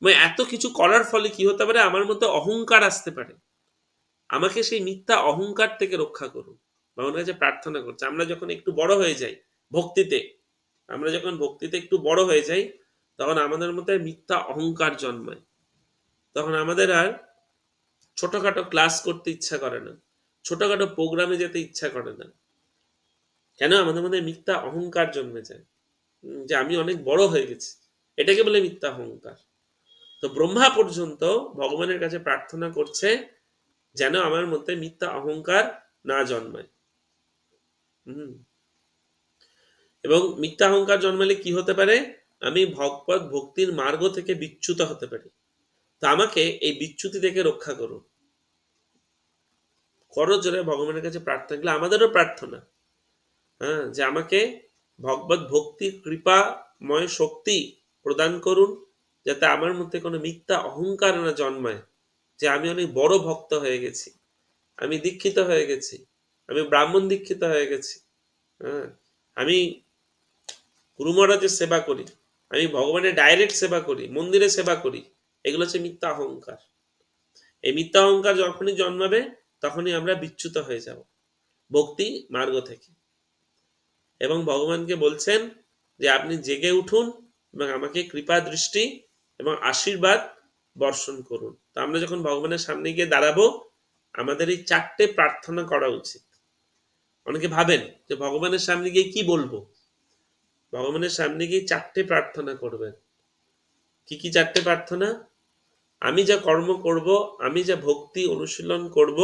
মানে এত কিছু করার ফলে কি হতে পারে? আমার মধ্যে অহংকার আসতে পারে। আমাকে সেই মিথ্যা অহংকার থেকে রক্ষা করুন, ভগবানের কাছে প্রার্থনা করছে। আমরা যখন একটু বড় হয়ে যাই ভক্তিতে, আমরা যখন ভক্তিতে একটু বড় হয়ে যাই, তখন আমাদের মধ্যে মিথ্যা অহংকার জন্মায়। তখন আমাদের আর ছোটখাটো ক্লাস করতে ইচ্ছা করে না, ছোটখাটো প্রোগ্রামে যেতে ইচ্ছা করে না। কেন? আমাদের মধ্যে মিথ্যা অহংকার জন্মে যায়, যে আমি অনেক বড় হয়ে গেছি, এটাকে বলে মিথ্যা অহংকার। তো ব্রহ্মা পর্যন্ত ভগবানের কাছে প্রার্থনা করছে যেন আমার মধ্যে মিথ্যা অহংকার না জন্মায়। এবং মিথ্যা অহংকার জন্মালে কি হতে পারে? আমি ভগবত ভক্তির মার্গ থেকে বিচ্যুত হতে পারি। তা আমাকে এই বিচ্যুতি থেকে রক্ষা করুন। করজোরে ভগবানের কাছে প্রার্থনা, গেলে আমাদেরও প্রার্থনা, যে আমাকে ভগবত ভক্তির কৃপাময় শক্তি প্রদান করুন, যাতে আমার মধ্যে কোনো মিথ্যা অহংকার না জন্মায়, যে আমি অনেক বড় ভক্ত হয়ে গেছি, আমি দীক্ষিত হয়ে গেছি, আমি ব্রাহ্মণ দীক্ষিত হয়ে গেছি, আমি গুরু মহারাজের সেবা করি, আমি ভগবানের ডাইরেক্ট সেবা করি, মন্দিরে সেবা করি। এগুলো হচ্ছে মিথ্যা অহংকার। এই মিথ্যা অহংকার যখনই জন্মাবে, তখনই আমরা বিচ্যুত হয়ে যাব ভক্তি মার্গ থেকে। এবং ভগবানকে বলছেন যে আপনি জেগে উঠুন এবং আমাকে কৃপা দৃষ্টি এবং আশীর্বাদ বর্ষণ করুন। তো আমরা যখন ভগবানের সামনে গিয়ে দাঁড়াবো, আমাদের এই 4টে প্রার্থনা করা উচিত। অনেকে ভাবেন যে ভগবানের সামনে গিয়ে কি বলবো? ভগবানের সামনে গিয়ে 4টে প্রার্থনা করবেন। কি কি 4টে প্রার্থনা? আমি যা কর্ম করব, আমি যা ভক্তি অনুশীলন করব,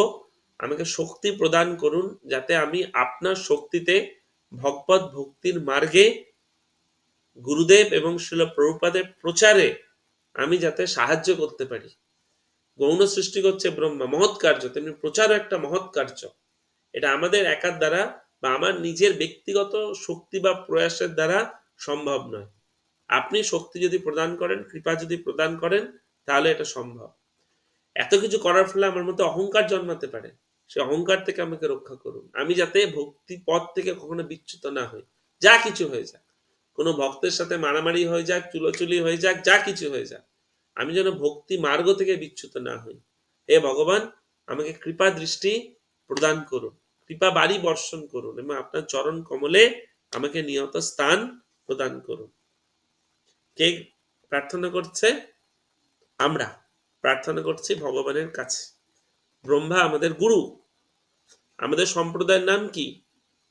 আমাকে শক্তি প্রদান করুন, যাতে আমি আপনার শক্তিতে ভগবত ভক্তির মার্গে গুরুদেব এবং শ্রীল প্রভুপাদের প্রচারে আমি যাতে সাহায্য করতে পারি। গৌণ সৃষ্টি করছে ব্রহ্মা, মহৎ কার্য, তেমনি প্রচারও একটা মহৎ কার্য। এটা আমাদের একার দ্বারা বা আমার নিজের ব্যক্তিগত শক্তি বা প্রয়াসের দ্বারা সম্ভব নয়। আপনি শক্তি যদি প্রদান করেন, কৃপা যদি প্রদান করেন, তাহলে এটা সম্ভব। এত কিছু করার ফলে আমার মধ্যে অহংকার জন্মাতে পারে, সেই অহংকার থেকে আমাকে রক্ষা করুন। আমি যাতে ভক্তি পথ থেকে কখনো বিচ্যুত না হই। যা কিছু হয়ে যাক, কোনো ভক্তের সাথে মারামারি হয়ে যাক, চুলোচুলি হয়ে যাক, যা কিছু হয়ে যাক, আমি যেন ভক্তি মার্গ থেকে বিচ্যুত না হই। হে ভগবান, আমাকে কৃপা দৃষ্টি প্রদান করুন, কৃপা বাড়ি বর্ষণ করুন এবং আপনার চরণ কমলে আমাকে নিয়ত স্থান প্রদান করুন। কে প্রার্থনা করছে? আমরা প্রার্থনা করছি ভগবানের কাছে। ব্রহ্মা আমাদের গুরু। আমাদের সম্প্রদায়ের নাম কি?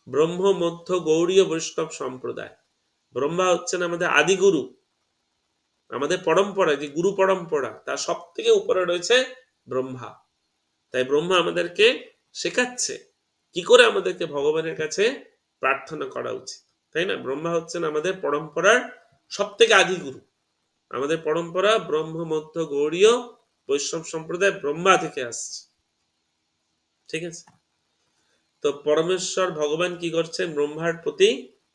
ব্রহ্ম মধ্য গৌড়ীয় বৈষ্ণব সম্প্রদায়। ব্রহ্মা হচ্ছেন আমাদের আদি গুরু। আমাদের পরম্পরা, যে গুরু পরম্পরা, তার সব থেকে উপরে রয়েছে ব্রহ্মা। তাই ব্রহ্মা আমাদেরকে শেখাচ্ছে কি করে আমাদেরকে ভগবানের কাছে প্রার্থনা করা উচিত, তাই না? ব্রহ্মা হচ্ছেন আমাদের পরম্পরার সব থেকে আদি গুরু। আমাদের পরম্পরা ব্রহ্ম মধ্য গৌড়ীয় বৈষ্ণব সম্প্রদায় ব্রহ্মা থেকে আসছে, ঠিক আছে। তো পরমেশ্বর ভগবান কি করছেন, ব্রহ্মার প্রতি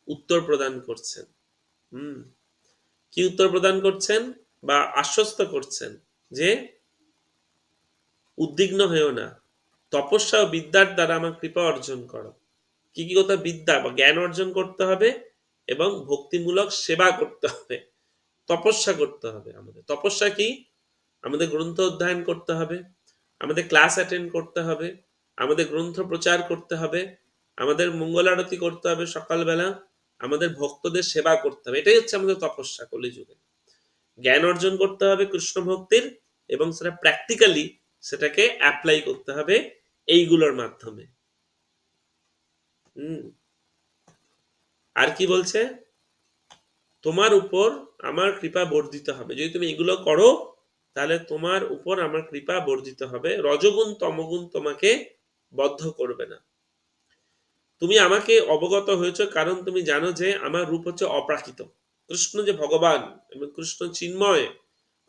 উত্তর প্রদান করছেন। কি উত্তর প্রদান করছেন বা আশ্বস্ত করছেন যে উদ্বিগ্ন হয়েও না, তপস্যা ও বিদ্যার দ্বারা আমার কৃপা অর্জন করো। কি কি কথা, বিদ্যা বা জ্ঞান অর্জন করতে হবে এবং ভক্তিমূলক সেবা করতে হবে, তপস্যা করতে হবে। আমাদের তপস্যা কি, আমাদের গ্রন্থ অধ্যয়ন করতে হবে, আমাদের ক্লাস অ্যাটেন্ড করতে হবে, আমাদের গ্রন্থ প্রচার করতে হবে, আমাদের মঙ্গল আরতি করতে হবে সকালবেলা, আমাদের ভক্তদের সেবা করতে হবে। এটাই হচ্ছে আমাদের তপস্যা কলিযুগে। জ্ঞান অর্জন করতে হবে কৃষ্ণ ভক্তির, এবং সেটা প্র্যাকটিক্যালি সেটাকে অ্যাপ্লাই করতে হবে এইগুলোর মাধ্যমে। আর কি বলছে, তোমার উপর আমার কৃপা বর্ধিত হবে। যদি তুমি এগুলো করো তাহলে তোমার উপর আমার কৃপা বর্ধিত হবে, রজগুণ তমগুণ তোমাকে বদ্ধ করবে না। তুমি আমাকে অবগত হয়েছো কারণ তুমি জানো যে আমার রূপ হচ্ছে অপ্রাকৃত। কৃষ্ণ যে ভগবান এবং কৃষ্ণ চিন্ময়,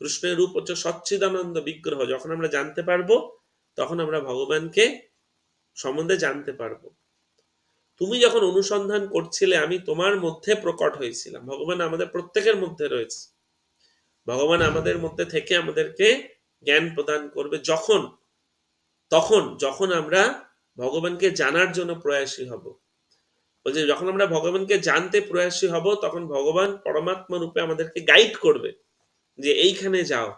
কৃষ্ণের রূপ হচ্ছে সচ্চিদানন্দ বিগ্রহ। যখন আমরা জানতে পারবো তখন আমরা ভগবানকে সম্বন্ধে জানতে পারবো। তুমি যখন অনুসন্ধান করছিলে আমি তোমার মধ্যে প্রকট হয়েছিলাম। ভগবান আমাদের প্রত্যেকের মধ্যে রয়েছে। ভগবান আমাদের মধ্যে থেকে আমাদেরকে জ্ঞান প্রদান করবে যখন আমরা ভগবানকে জানার জন্য প্রয়াসী হব। বলছে যখন আমরা ভগবানকে জানতে প্রয়াসী হব তখন ভগবান পরমাত্মা রূপে আমাদেরকে গাইড করবে যে এইখানে যাও,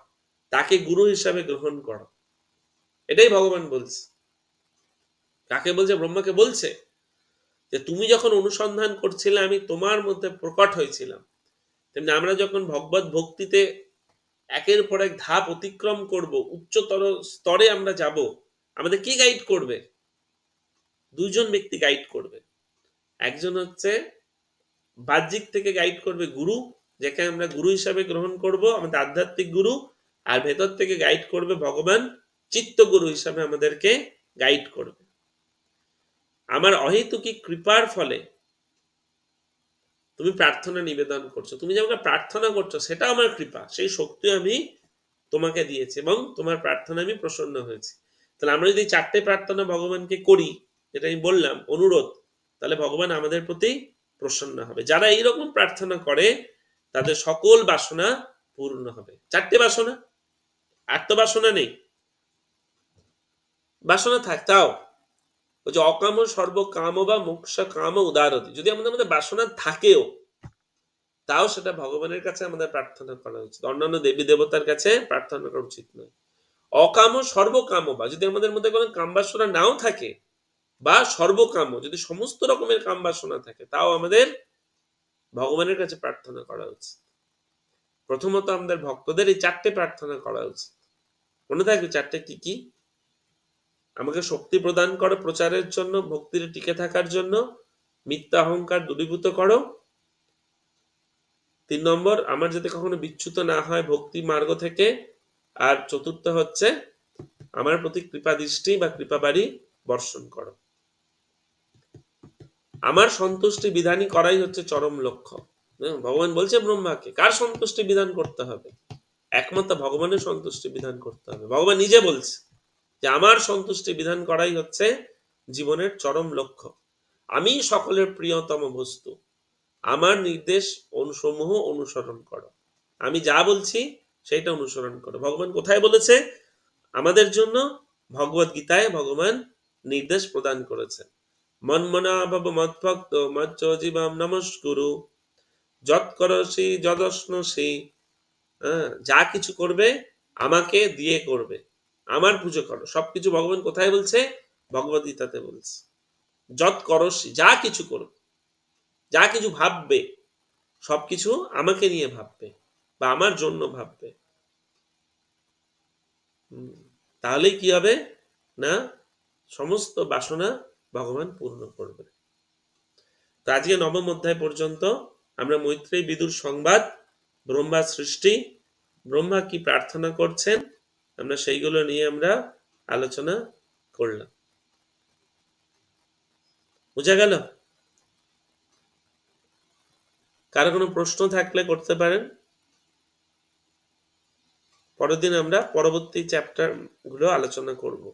তাকে গুরু হিসাবে গ্রহণ করো। এটাই ভগবান বলছে। কাকে বলছে, ব্রহ্মাকে বলছে যে তুমি যখন অনুসন্ধান করছিলে আমি তোমার মধ্যে প্রকট হয়েছিলাম। তেমনি আমরা যখন ভগবত ভক্তিতে একের পর এক ধাপ অতিক্রম করব, উচ্চতর স্তরে আমরা যাব, আমাদের কি গাইড করবে, দুইজন ব্যক্তি গাইড করবে। একজন হচ্ছে বাহ্যিক থেকে গাইড করবে গুরু, যাকে আমরা গুরু হিসাবে গ্রহণ করব, আমাদের আধ্যাত্মিক গুরু। আর ভেতর থেকে গাইড করবে ভগবান, চিত্ত গুরু হিসাবে আমাদেরকে গাইড করবে। আমার অহেতুকিক কৃপার ফলে তুমি প্রার্থনা নিবেদন করছো, তুমি যে আমাকে প্রার্থনা করছো সেটা আমার কৃপা, সেই শক্তি আমি তোমাকে দিয়েছি এবং তোমার প্রার্থনা আমি প্রসন্ন হয়েছি। তাহলে আমরা যদি চারটে প্রার্থনা ভগবানকে করি, যেটা আমি বললাম অনুরোধ, তাহলে ভগবান আমাদের প্রতি প্রসন্ন হবে। যারা এইরকম প্রার্থনা করে তাদের সকল বাসনা পূর্ণ হবে। চারটে বাসনা, আর তো বাসনা নেই। বাসনা থাকতাও যে অকাম সর্বকাম বা মোক্ষ কাম উদারতি, যদি আমাদের মধ্যে বাসনা থাকেও তাও সেটা ভগবানের কাছে আমাদের প্রার্থনা করা উচিত, অন্যান্য দেবী দেবতার কাছে প্রার্থনা করা উচিত নয়। অকাম সর্বকাম বা, যদি আমাদের মধ্যে কোনো কাম বাসনা নাও থাকে, বা সর্বকাম যদি সমস্ত রকমের কাম বাসনা থাকে, তাও আমাদের ভগবানের কাছে প্রার্থনা করা উচিত। প্রথমত আমাদের ভক্তদের এই চারটে প্রার্থনা করা উচিত। মনে থাকবে চারটে কি কি, আমাকে শক্তি প্রদান করো প্রচারের জন্য, ভক্তির টিকে থাকার জন্য, মিথ্যা অহংকার দূরীভূত করো। 3 নম্বর, আমার যাতে কখনো বিচ্যুত না হয় ভক্তি মার্গ থেকে। আর চতুর্থ হচ্ছে আমার প্রতি কৃপা দৃষ্টি বা কৃপা বাড়ি বর্ষণ করো। আমার সন্তুষ্টি বিধানই করাই হচ্ছে চরম লক্ষ্য। ভগবান বলছে ব্রহ্মাকে কার সন্তুষ্টি বিধান করতে হবে, একমাত্র ভগবানের সন্তুষ্টি বিধান করতে হবে। ভগবান নিজে বলছে যে আমার সন্তুষ্টি বিধান করাই হচ্ছে জীবনের চরম লক্ষ্য। আমি সকলের প্রিয়তম বস্তু, আমার নির্দেশ সমূহ অনুসরণ করো। আমি যা বলছি সেটা অনুসরণ করো। ভগবান কোথায় বলেছে আমাদের জন্য, ভগবত গীতায় ভগবান নির্দেশ প্রদান করেছেন। মন্মনা ভব মদ্ভক্ত মজ্জীবাম নমস্কুরু যৎ করসি যদশ্নসি। যা কিছু করবে আমাকে দিয়ে করবে, আমার পুজো করো। সবকিছু ভগবান কোথায় বলছে, ভগবত গীতাতে বলছে। যৎ করসি, যা কিছু করবে, যা কিছু ভাববে সবকিছু আমাকে নিয়ে ভাববে বা আমার জন্য ভাববে। তাহলেই কি হবে না, সমস্ত বাসনা ভগবান পূর্ণ করবে। তো আজকে নবম অধ্যায় পর্যন্ত আমরা মৈত্রেয়ী বিদুর সংবাদ, ব্রহ্মা সৃষ্টি, ব্রহ্মা কি প্রার্থনা করছেন, আমরা সেইগুলো নিয়ে আমরা আলোচনা করলাম। বুঝা গেল? কারো কোনো প্রশ্ন থাকলে করতে পারেন। পরের দিন আমরা পরবর্তী চ্যাপ্টার গুলো আলোচনা করব।